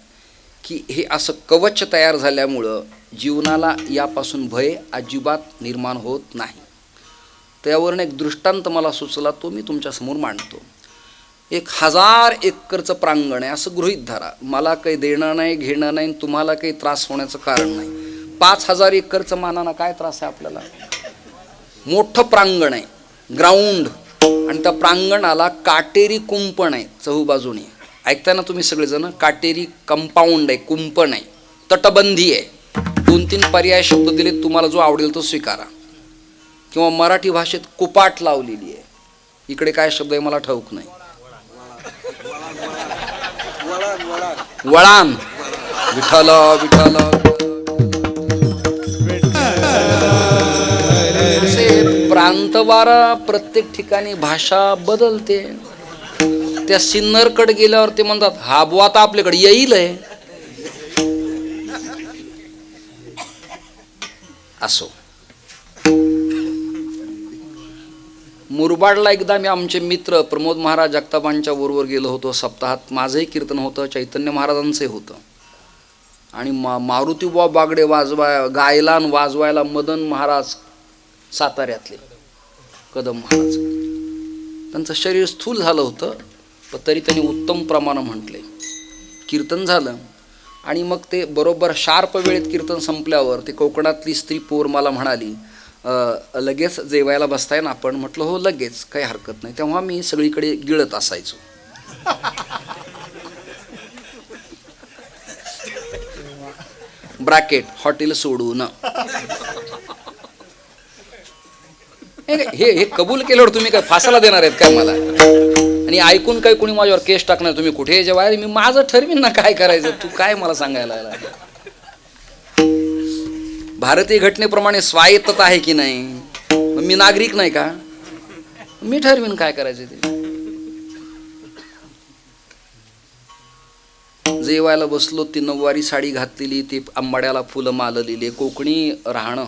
की हे असं कवच तयार झाल्यामुळं जीवनाला यापासून भय अजिबात निर्माण होत नाही. त्यावरून एक दृष्टांत मला सुचला, तो मी तुमच्यासमोर मांडतो. 1000 एकरचं प्रांगण आहे असं गृहीत धरा. मला काही देणं नाही घेणं नाही, तुम्हाला काही त्रास होण्याचं कारण नाही. 5000 एकरचं मानानं काय त्रास आहे आपल्याला. मोठं प्रांगण आहे, ग्राउंड, आणि त्या प्रांगणाला काटेरी कुंपण आहे चहूबाजूने. ऐकताय ना तुम्ही सगळेजण. काटेरी कंपाऊंड आहे, कुंपण आहे, तटबंदी आहे. 2-3 पर्याय शब्द दिले, तुम्हाला जो आवडेल तो स्वीकारा. किंवा मराठी भाषेत कुपाट लावलेली आहे. इकडे काय शब्द आहे मला ठाऊक नाही. वळान. विठ्ठल विठ्ठल. असे प्रांतवारा प्रत्येक ठिकाणी भाषा बदलते. त्या सिन्नरकडे गेल्यावर ते म्हणतात हा बुवा आता आपल्याकडे येईल आहे. असो. मुरबाडला एकदा मी आमचे मित्र प्रमोद महाराज जगतापांच्या बरोबर गेलो होतो सप्ताहात. माझंही कीर्तन होतं, चैतन्य महाराजांचंही होतं. आणि मारुतीबुवा बागडे गायला आणि वाजवायला मदन महाराज साताऱ्यातले कदम महाराज. त्यांचं शरीर स्थूल झालं होतं, पण तरी त्यांनी उत्तम प्रमाण म्हटले. कीर्तन झालं आणि मग ते बरोबर शार्प वेळेत कीर्तन संपल्यावर ते कोकणातली स्त्री पोर मला म्हणाली, लगेच जेवायला बसताय ना आपण. म्हटलं हो लगेच, काही हरकत नाही. तेव्हा मी सगळीकडे गिळत असायचो. ब्रॅकेट हॉटेल सोडून. हे कबूल केल्यावर तुम्ही काय फासाला देणार आहेत काय मला. आणि ऐकून काय कोणी माझ्यावर केस टाकणार, तुम्ही कुठे जेवाय. मी माझं ठरवीन ना काय करायचं, तू काय मला सांगायला. भारतीय घटनेप्रमाणे स्वायत्तता आहे की नाही. मग मी नागरिक नाही का? मी ठरवीन काय करायचं ते. जेवायला बसलो, ती नऊवारी साडी घातलेली, ती आंबाड्याला फुलं माललेली, कोकणी राहणं,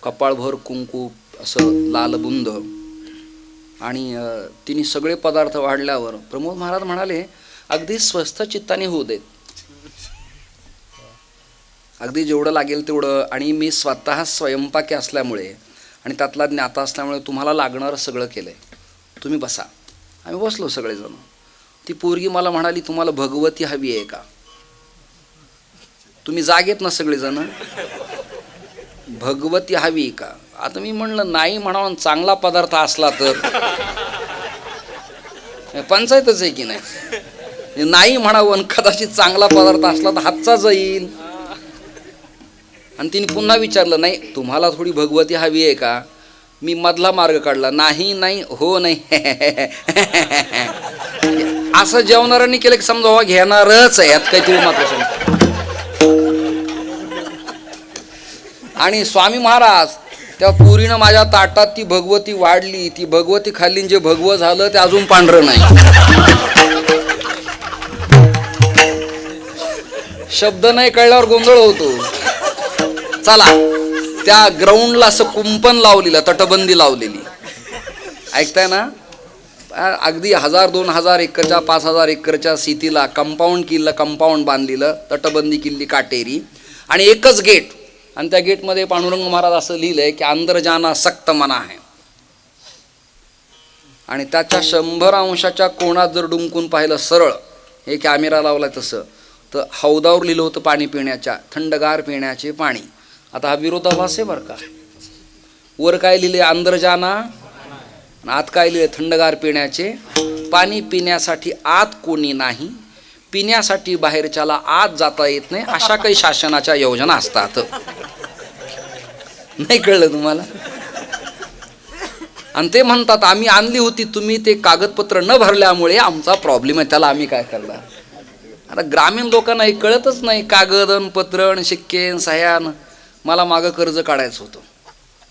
कपाळभर कुंकू असं लालबुंद, आणि तिने सगळे पदार्थ वाढल्यावर प्रमोद महाराज म्हणाले, अगदी स्वस्थ चित्ताने होऊ देत, अगदी जेवढं लागेल तेवढं. आणि मी स्वतः स्वयंपाकी असल्यामुळे आणि त्यातला ज्ञाता असल्यामुळे तुम्हाला लागणारं सगळं केलं आहे, तुम्ही बसा. आम्ही बसलो सगळेजण. ती पोरगी मला म्हणाली, तुम्हाला भगवती हवी आहे का? तुम्ही जागेत ना सगळेजण, भगवती हवी का? आता मी म्हणलं नाही म्हणावं, चांगला पदार्थ असला तर पंचायतच आहे की नाही. नाही म्हणावं, कदाचित चांगला पदार्थ असला तर हातचा जाईल. आणि तिने पुन्हा विचारलं, नाही तुम्हाला थोडी भगवती हवी आहे का? मी मधला मार्ग काढला, नाही नाही हो नाही. असं जेवणाऱ्यांनी केलं की समजा हो घेणारच आहे, यात काही तुम्ही मात्र. आणि स्वामी महाराज त्या पुरीनं माझ्या ताटात ती भगवती वाढली, ती भगवती खाल्ली, जे भगवं झालं ते अजून पांढरं नाही. शब्द नाही कळल्यावर गोंधळ होतो. चला, त्या ग्राउंडला असं कुंपण लावलेलं, तटबंदी लावलेली, ऐकताय ना? अगदी 1000-2000 एकरच्या 5000 एकरच्या सिटीला कंपाऊंड किल्ला, कंपाऊंड बांधलेलं, तटबंदी किल्ली काटेरी, आणि एकच गेट. आणि त्या गेटमध्ये पांडुरंग महाराज असं लिहिलंय की अंदर जाना सक्त मना आहे. आणि त्याच्या 100 अंशाच्या कोणात जर डुंकून पाहिलं सरळ, हे कॅमेरा लावलाय तसं, तर हौदावर लिहिलं होतं पाणी पिण्याच्या, थंडगार पिण्याचे पाणी. आता हा विरोधाभास आहे बरं का. वर काय लिहिले, अंदर जाना, आत काय लिहिले, थंडगार पिण्याचे पाणी. पिण्यासाठी आत कोणी नाही, पिण्यासाठी बाहेरच्याला आत जाता येत नाही, अशा काही शासनाच्या योजना असतात. नाही कळलं तुम्हाला? आणि ते म्हणतात आम्ही आणली होती, तुम्ही ते कागदपत्र न भरल्यामुळे आमचा प्रॉब्लेम आहे, त्याला आम्ही काय करणार? आता ग्रामीण लोकांना हे कळतच नाही, कागदन पत्रण शिक्केन सह्यान. मला मागं कर्ज काढायचं होतं,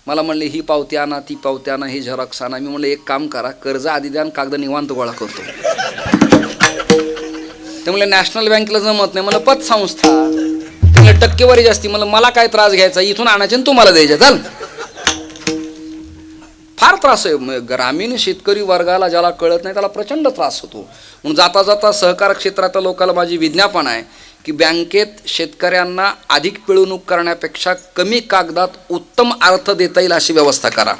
मला म्हणले ही पावती आणा, ती पावती आणा, ही झेरॉक्स आणा. मी म्हणलं एक काम करा, कर्ज आधी द्या, कागद निवांत गोळा करतो. ते म्हणले नॅशनल बँकेला जमत नाही. मला पतसंस्था, ते म्हणले टक्केवारी जास्ती. मला काय त्रास घ्यायचा, इथून आणायचे आणि तुम्हाला द्यायचे. चाल, फार त्रास आहे. ग्रामीण शेतकरी वर्गाला ज्याला कळत नाही त्याला प्रचंड त्रास होतो. म्हणून जाता जाता सहकार क्षेत्रातल्या लोकांना माझी विज्ञापन आहे की बँकेत शेतकऱ्यांना अधिक पिळवणूक करण्यापेक्षा कमी कागदात उत्तम अर्थ देता येईल अशी व्यवस्था करा,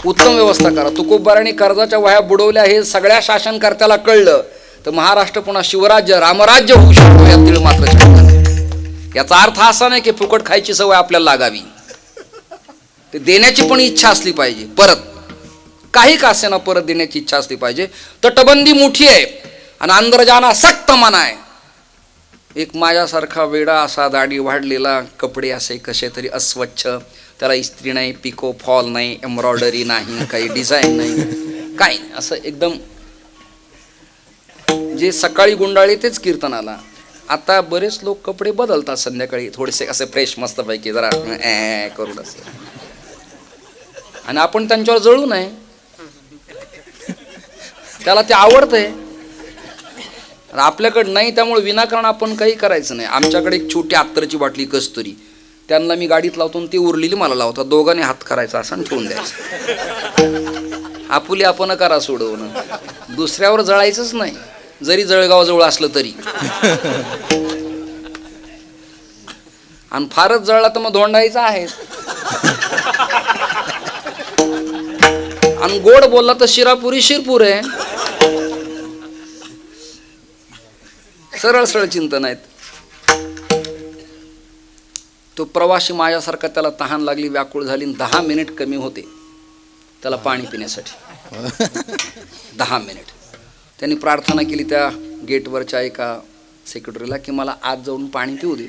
उत्तम व्यवस्था करा. तुकोबारांनी कर्जाच्या वह्या बुडवल्या हे सगळ्या शासनकर्त्याला कळलं तर महाराष्ट्र पुन्हा शिवराज्य रामराज्य होऊ शकतो, यात तीळ मात्र शंका नाही. याचा अर्थ असा नाही की फुकट खायची सवय आपल्याला लागावी, ते देण्याची पण इच्छा असली पाहिजे. परत काही का असेना परत देण्याची इच्छा असली पाहिजे. तटबंदी मोठी आहे आणि अंदर जाना सक्त मना आहे. एक माझ्यासारखा वेडा असा, दाढी वाढलेला, कपडे असे कसे तरी अस्वच्छ, त्याला इस्त्री नाही, पिको फॉल नाही, एम्ब्रॉयडरी नाही, काही डिझाईन नाही, काही नाही, असं एकदम जे सकाळी गुंडाळी तेच कीर्तनाला. आता बरेच लोक कपडे बदलतात संध्याकाळी, थोडेसे असे फ्रेश मस्तपैकी जरा करून असे, आणि आपण त्यांच्यावर जळू नये, त्याला ते आवडतंय. आपल्याकडे नाही त्यामुळे विनाकारण आपण काही करायचं नाही. आमच्याकडे एक छोटी अत्तरची बाटली कस्तुरी, त्यांना मी गाडीत लावतो आणि ती उरलेली मला लावतात, दोघांनी हात करायचा असं ठेवून द्यायचं. आपुली आपण करा सोडवणं, दुसऱ्यावर जळायचंच नाही, जरी जळगाव जवळ असलं तरी. आणि फारच जळला तर मग धोंडायचं आहे. आणि गोड बोलला तर शिरापुरी शिरपूर आहे. सरळ सरळ चिंतन आहेत. तो प्रवासी माझ्यासारखा, त्याला तहान लागली, व्याकुळ झाली, 10 मिनिट कमी होते त्याला पाणी पिण्यासाठी. 10 मिनिट त्यांनी प्रार्थना केली त्या गेटवरच्या एका सेक्रेटरीला की मला आज जाऊन पाणी पिऊ दे.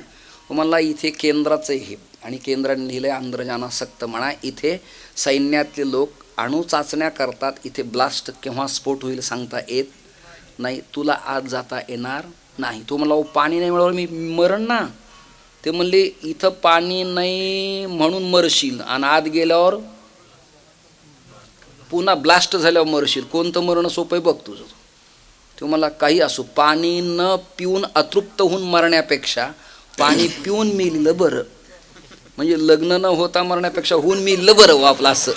मला इथे केंद्राचं हे, आणि केंद्राने लिहिलंय अंदर जाना सक्त म्हणा. इथे सैन्यातले लोक अणु चाचण्या करतात, इथे ब्लास्ट केव्हा स्फोट होईल सांगता येत नाही, तुला आज जाता येणार नाही. तो मला पाणी नाही मिळालं मी मरण ना. ते म्हणले इथं पाणी नाही म्हणून मरशील आणि आत गेल्यावर पुन्हा ब्लास्ट झाल्यावर मरशील, कोणतं मरण सोपं आहे बघ तुझं. तो मला काही असो, पाणी न पिऊन अतृप्त होऊन मरण्यापेक्षा पाणी पिऊन मेलेलं बरं. म्हणजे लग्न न होता मरण्यापेक्षा होऊन मेलेलं बरं व आपलं असं.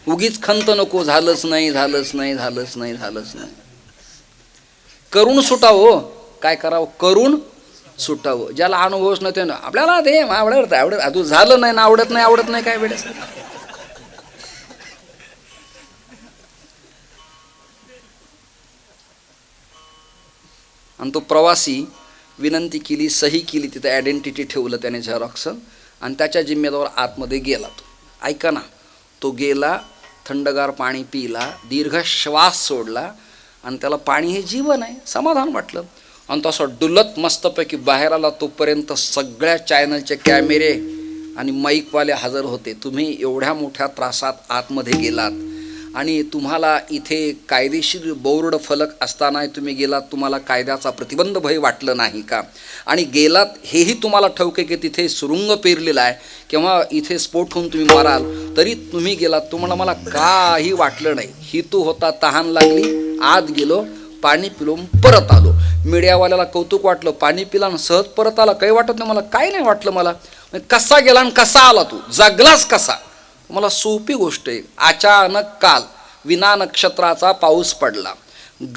उगीच खंत नको, झालंच नाही झालंच नाही झालंच नाही झालंच नाही. करून सुटावं, काय करावं, करून सुटावं. ज्याला अनुभवच नव्हते ना, आपल्याला ते आवडत आवडत, तू झालं नाही ना, आवडत नाही आवडत नाही काय वेळेस. आणि तो प्रवासी विनंती केली, सही केली, तिथं आयडेंटिटी ठेवलं त्याने झेरॉक्स, आणि त्याच्या जिम्मेदार आतमध्ये गेला. तो ऐका ना, तो गेला, थंडगार पाणी पिला, दीर्घ श्वास सोडला, आणि त्याला पाणी हे जीवन आहे, समाधान वाटलं. आणि तो असं डुलत मस्तपैकी बाहेर आला. तोपर्यंत सगळ्या चॅनलचे कॅमेरे आणि माईकवाले हजर होते. तुम्ही एवढ्या मोठ्या त्रासात आतमध्ये गेलात आणि तुम्हाला इथे कायदेशीर बोर्ड फलक असताना तुम्ही गेलात, तुम्हाला कायद्याचा प्रतिबंध भय वाटलं नाही का? आणि गेलात हेही तुम्हाला ठाऊक आहे की तिथे सुरुंग पेरलेला आहे किंवा इथे स्फोट होऊन तुम्ही माराल, तरी तुम्ही गेलात, तुम्हाला मला काही वाटलं नाही. हितू होता, तहान लागली, आत गेलो, पाणी पिलो, परत आलो. मीडियावाल्याला कौतुक वाटलं, पाणी पिला आणि सहज परत आला, काही वाटत नाही मला, काही नाही वाटलं मला. कसा गेला आणि कसा आला, तू जगलास कसा? मला सोपी गोष्ट आहे. अचानक काल विना नक्षत्राचा पाऊस पडला,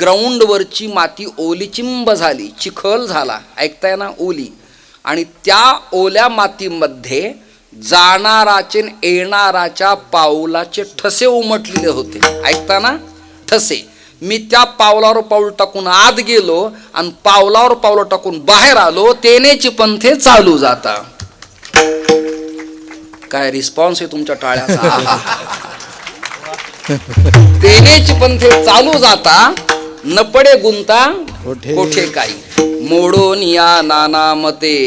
ग्राउंडवरची माती ओलीचिंब झाली, चिखल झाला, ऐकताय ना, ओली. आणि त्या ओल्या मातीमध्ये जाणाराचे येणाराच्या पाऊलाचे ठसे उमटलेले होते, ऐकता ना, ठसे. मी त्या पावलावर पाऊल टाकून आत गेलो आणि पावलावर पावलं टाकून बाहेर आलो. तेनेची पंथे चालू जाता. काय रिस्पॉन्स आहे तुमच्या टाळ्याचा. तेनेची पंथे चालू जाता, न पडे गुंता कोठे काही. मोडोन या नाना मते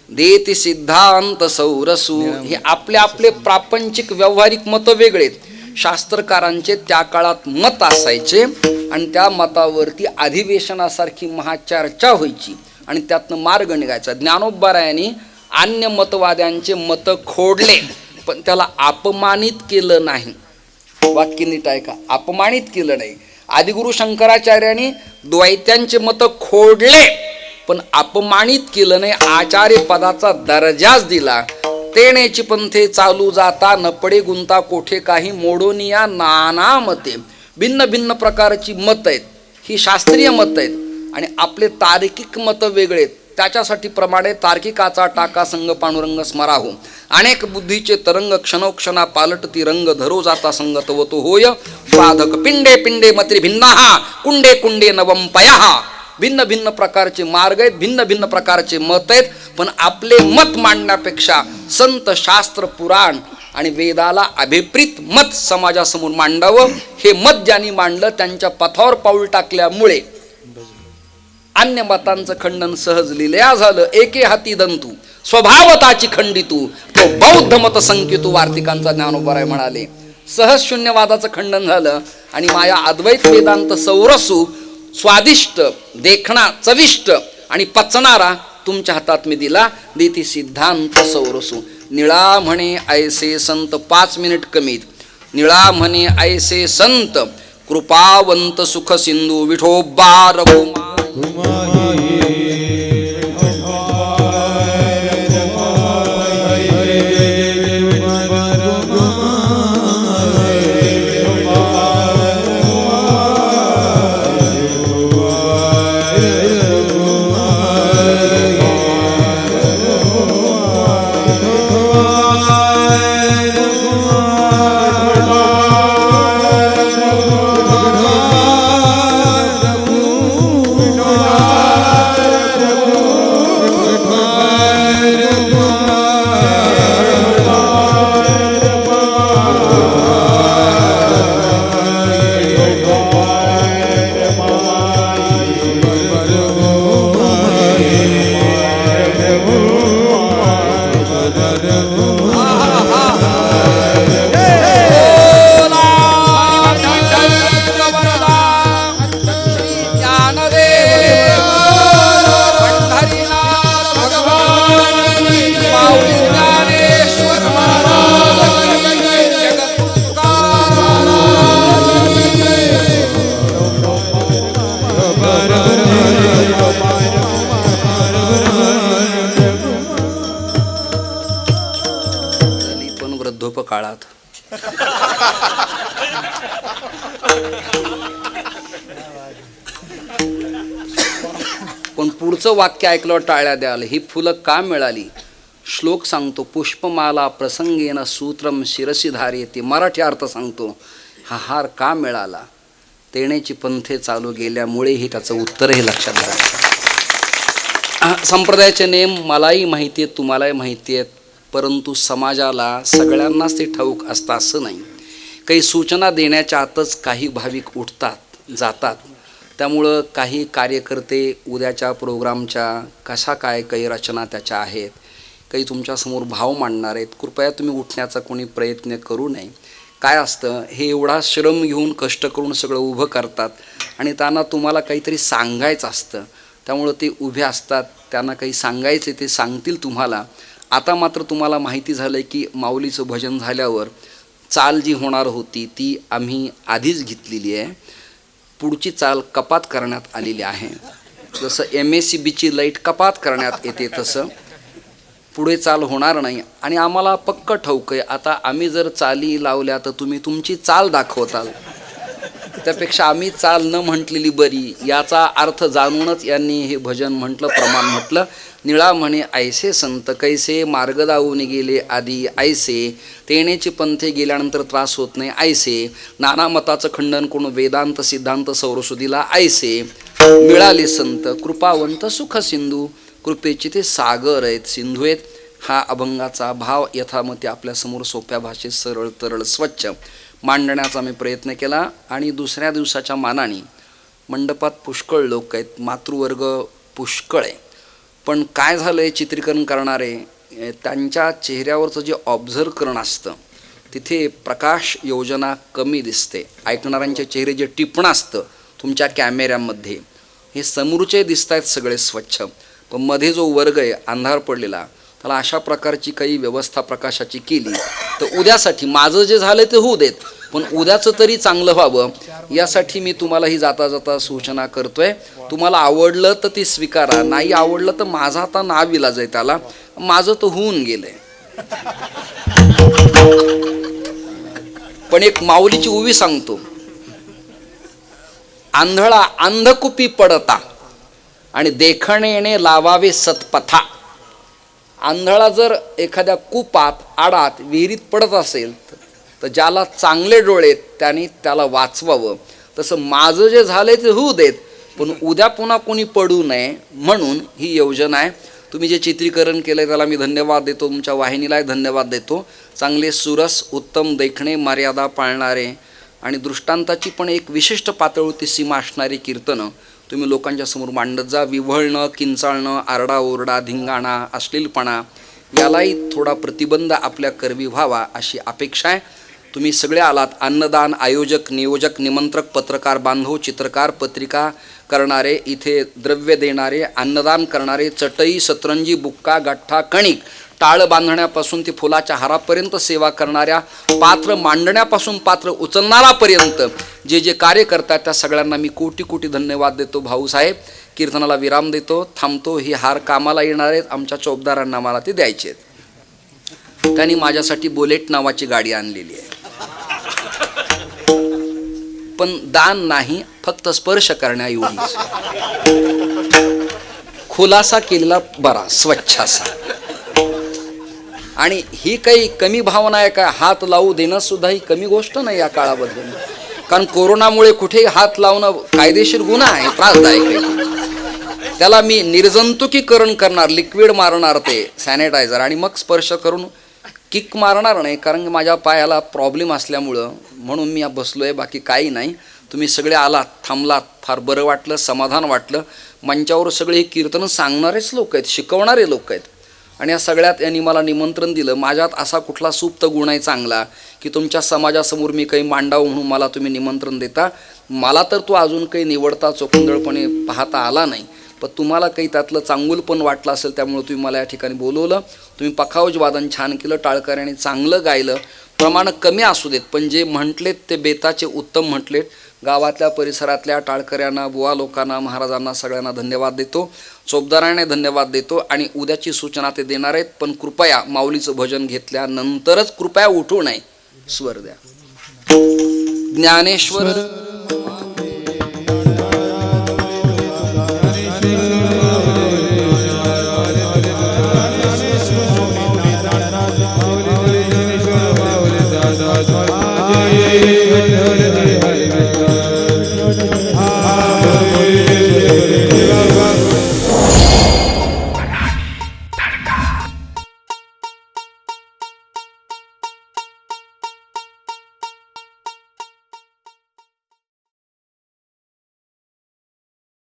देती सिद्धांत सौरसू. हे आपले आपले प्रापंचिक व्यावहारिक मत वेगळे. शास्त्रकारांचे त्या काळात मत असायचे आणि त्या मतावरती अधिवेशनासारखी महाचर्चा व्हायची आणि त्यातनं मार्ग निघायचा. ज्ञानोबारायांनी अन्य मतवाद्यांचे मत खोडले, पण त्याला अपमानित केलं नाही. वाक्य नीट आहे का, अपमानित केलं नाही. आदिगुरु शंकराचार्यांनी द्वैत्यांचे मत खोडले पण अपमानित केलं नाही, आचार्य पदाचा दर्जाच दिला. तेनेची पंथे चालू जाता, न पडे गुंता कोठे काही. मोडोनिया नाना मते. भिन्न भिन्न प्रकारची मत आहेत, ही शास्त्रीय मत आहेत आणि आपले तार्किक मत वेगळे आहेत. त्याच्यासाठी प्रमाणे तार्किकाचा टाका संग पांडुरंग स्मराहो. अनेक बुद्धीचे तरंग क्षणोक्षणा पालटती रंग, धरो जाता संगत वतो होय बाधक. पिंडे पिंडे मत्री भिन्ना कुंडे कुंडे नवम पया. भिन्न भिन्न प्रकारचे मार्ग आहेत, भिन्न भिन्न प्रकारचे मत आहेत, पण आपले मत मांडण्यापेक्षा संत शास्त्र पुराण आणि वेदाला अभिप्रीत मत समाजासमोर मांडावं. हे मत ज्यांनी मांडलं त्यांच्या पथावर पाऊल टाकल्यामुळे अन्य मतांचं खंडन सहज लिलया झालं. एके हाती दंतू स्वभावताची खंडितू, तो बौद्ध मत संकेतू. वार्तिकांचा ज्ञानोबराय म्हणाले, सहज शून्यवादाचं खंडन झालं आणि माया अद्वैत वेदांत सौरसू, स्वादिष्ट, देखणा, चविष्ट आणि पचणारा तुमच्या हातात मी दिला. देती सिद्धांत सौरसू. निळा म्हणे ऐसे संत, 5 मिनिट कमीत. निळा म्हणे ऐसे संत, कृपावंत सुख सिंधू विठोबा रघुमा. Rama पण पुढचं वाक्य ऐकलं टाळ्या द्याल. ही फुलं का मिळाली? श्लोक सांगतो, पुष्पमाला प्रसंगेन सूत्रम शिरसी धार्यते. मराठी अर्थ सांगतो, हा हार का मिळाला? तेण्याची पंथे चालू गेल्यामुळेही त्याचं उत्तर हे लक्षात घ्यायचं. संप्रदायाचे नियम मलाही माहिती आहेत, तुम्हालाही माहिती आहेत, परंतु समाजाला सगळ्यांनाच ते ठाऊक असतं असं नाही. काही सूचना देण्याच्या आतच काही भाविक उठतात जातात. त्यामुळं काही कार्यकर्ते उद्याच्या प्रोग्रामच्या कशा काय काही रचना त्याच्या आहेत, काही तुमच्यासमोर भाव मांडणार आहेत. कृपया तुम्ही उठण्याचा कोणी प्रयत्न करू नये. काय असतं, हे एवढा श्रम घेऊन कष्ट करून सगळं उभं करतात आणि त्यांना तुम्हाला काहीतरी सांगायचं असतं. त्यामुळं ते उभे असतात, त्यांना काही सांगायचे ते सांगतील तुम्हाला. आता मात्र तुम्हाला माहिती झालं की माऊलीचं भजन झाल्यावर चाल जी होणार होती ती आम्ही आधीच घेतलेली आहे. पुढची चाल कपात करण्यात आलेली आहे. जसं MACBची लाईट कपात करण्यात येते तसं पुढे चाल होणार नाही. आणि आम्हाला पक्क ठाऊक आहे, आता आम्ही जर चाली लावल्या तर तुम्ही तुमची चाल दाखवताल. त्यापेक्षा आम्ही चाल न म्हटलेली बरी, याचा अर्थ जाणूनच यांनी हे भजन म्हटलं, प्रमाण म्हटलं. निळा म्हणे ऐसे संत कैसे मार्ग दावून गेले आधी ऐसे, तेण्याची पंथे गेल्यानंतर त्रास होत नाही ऐसे, नाना मताचं खंडन करून वेदांत सिद्धांत सौरसुदीला ऐसे, मिळाले संत कृपावंत सुख सिंधू, कृपेचे ते सागर आहेत, सिंधू आहेत. हा अभंगाचा भाव यथामती आपल्यासमोर सोप्या भाषेत सरळ तरळ स्वच्छ मांडण्याचा मी प्रयत्न केला. आणि दुसऱ्या दिवसाच्या मानाने मंडपात पुष्कळ लोक आहेत, मातृवर्ग पुष्कळ आहे. पण काय झालं आहे, चित्रीकरण करणारे त्यांच्या चेहऱ्यावरचं जे ऑब्झर्व करणं असतं तिथे प्रकाश योजना कमी दिसते. ऐकणाऱ्यांच्या चेहरे जे टिपणं असतं तुमच्या कॅमेऱ्यामध्ये हे समोरचे दिसत आहेत सगळे स्वच्छ, पण मध्ये जो वर्ग आहे अंधार पडलेला, त्याला अशा प्रकारची काही व्यवस्था प्रकाशाची केली तर उद्यासाठी माझं जे झालं ते होऊ देत, पण उद्याचं तरी चांगलं व्हावं यासाठी मी तुम्हाला ही जाता जाता सूचना करतोय. तुम्हाला आवडलं तर ती स्वीकारा, नाही आवडलं तर माझा आता नाविलाज आहे त्याला, माझं तर होऊन गेलंय. पण एक माऊलीची उवी सांगतो, आंधळा अंधकुपी पडता आणि देखणेने लावावे सतपथा. आंधळा जर एखाद्या कुपात आडात विहिरीत पडत असेल तर ज्याला चांगले डोळे त्याने त्याला वाचवावं. तसं माझं जे झालंय ते होऊ देत, पण उद्या पुन्हा कोणी पडू नये म्हणून ही योजना आहे. तुम्ही जे चित्रीकरण केलंय त्याला मी धन्यवाद देतो, तुमच्या वाहिनीलाही धन्यवाद देतो. चांगले सुरस, उत्तम देखणे, मर्यादा पाळणारे आणि दृष्टांताची पण एक विशिष्ट पातळीवरती सीमा असणारी कीर्तनं तुम्ही लोकांच्या समोर मांडत जा. विव्हळणं, किंचाळणं, आरडाओरडा, धिंगाणा, अश्लीलपणा यालाही थोडा प्रतिबंध आपल्या करवी व्हावा अशी अपेक्षा आहे. तुम्ही सगळे आलात, अन्नदान, आयोजक, नियोजक, निमंत्रक, पत्रकार बांधव, चित्रकार, पत्रिका करणारे, इथे द्रव्य देणारे, अन्नदान करणारे, चटई, सतरंजी, बुक्का, गठ्ठा, कणिक, टाळ बांधण्यापासून ते फुलाच्या हारापर्यंत सेवा करणाऱ्या, पात्र मांडण्यापासून पात्र उचलणारापर्यंत जे जे कार्य करतात त्या सगळ्यांना मी कोटी कोटी धन्यवाद देतो. भाऊसाहेब, कीर्तनाला विराम देतो, थांबतो. ही हार कामाला येणार आहेत, आमच्या चौकदारांना मला ते द्यायचे आहेत. त्यांनी माझ्यासाठी बुलेट नावाची गाडी आणलेली आहे. पण दान नाही, फक्त स्पर्श करण्या एवढीच. खुलासा केलेला बरा, स्वच्छ असा. आणि ही काही कमी भावना आहे का? हात लावू देणं सुद्धा ही कमी गोष्ट नाही या काळाबद्दल. कारण कोरोनामुळे कुठेही हात लावणं कायदेशीर गुन्हा आहे, त्रासदायक आहे. त्याला मी निर्जंतुकीकरण करणार, लिक्विड मारणार, ते सॅनिटायझर, आणि मग स्पर्श करून किक मारणार नाही. कारण माझ्या पायाला प्रॉब्लेम असल्यामुळं म्हणून मी बसलो आहे, बाकी काही नाही. तुम्ही सगळे आलात, थांबलात, फार बरं वाटलं, समाधान वाटलं. मंचावर सगळे हे कीर्तन सांगणारेच लोक आहेत, शिकवणारे लोक आहेत. आणि या सगळ्यात यांनी मला निमंत्रण दिलं. माझ्यात असा कुठला सुप्त गुण आहे चांगला की तुमच्या समाजासमोर मी काही मांडावं म्हणून मला तुम्ही निमंत्रण देता. मला तर तो अजून काही निवडता चोखंदळपणे पाहता आला नाही, पण तुम्हाला काही त्यातलं चांगुल पण वाटलं असेल, त्यामुळे तुम्ही मला या ठिकाणी बोलवलं. तुम्ही पखावज वादन छान केलं, टाळकऱ्याने चांगलं गायलं. प्रमाण कमी असू देत, पण जे म्हटलेत ते बेताचे उत्तम म्हटलेत. गावातल्या परिसरातल्या टाळकऱ्यांना, बुवा लोकांना, महाराजांना सगळ्यांना धन्यवाद देतो. चोपदाराने धन्यवाद देतो. आणि उद्याची सूचना ते देणार आहेत, पण कृपया माऊलीचं भजन घेतल्यानंतरच कृपया उठू नये, स्वर द्या. ज्ञानेश्वर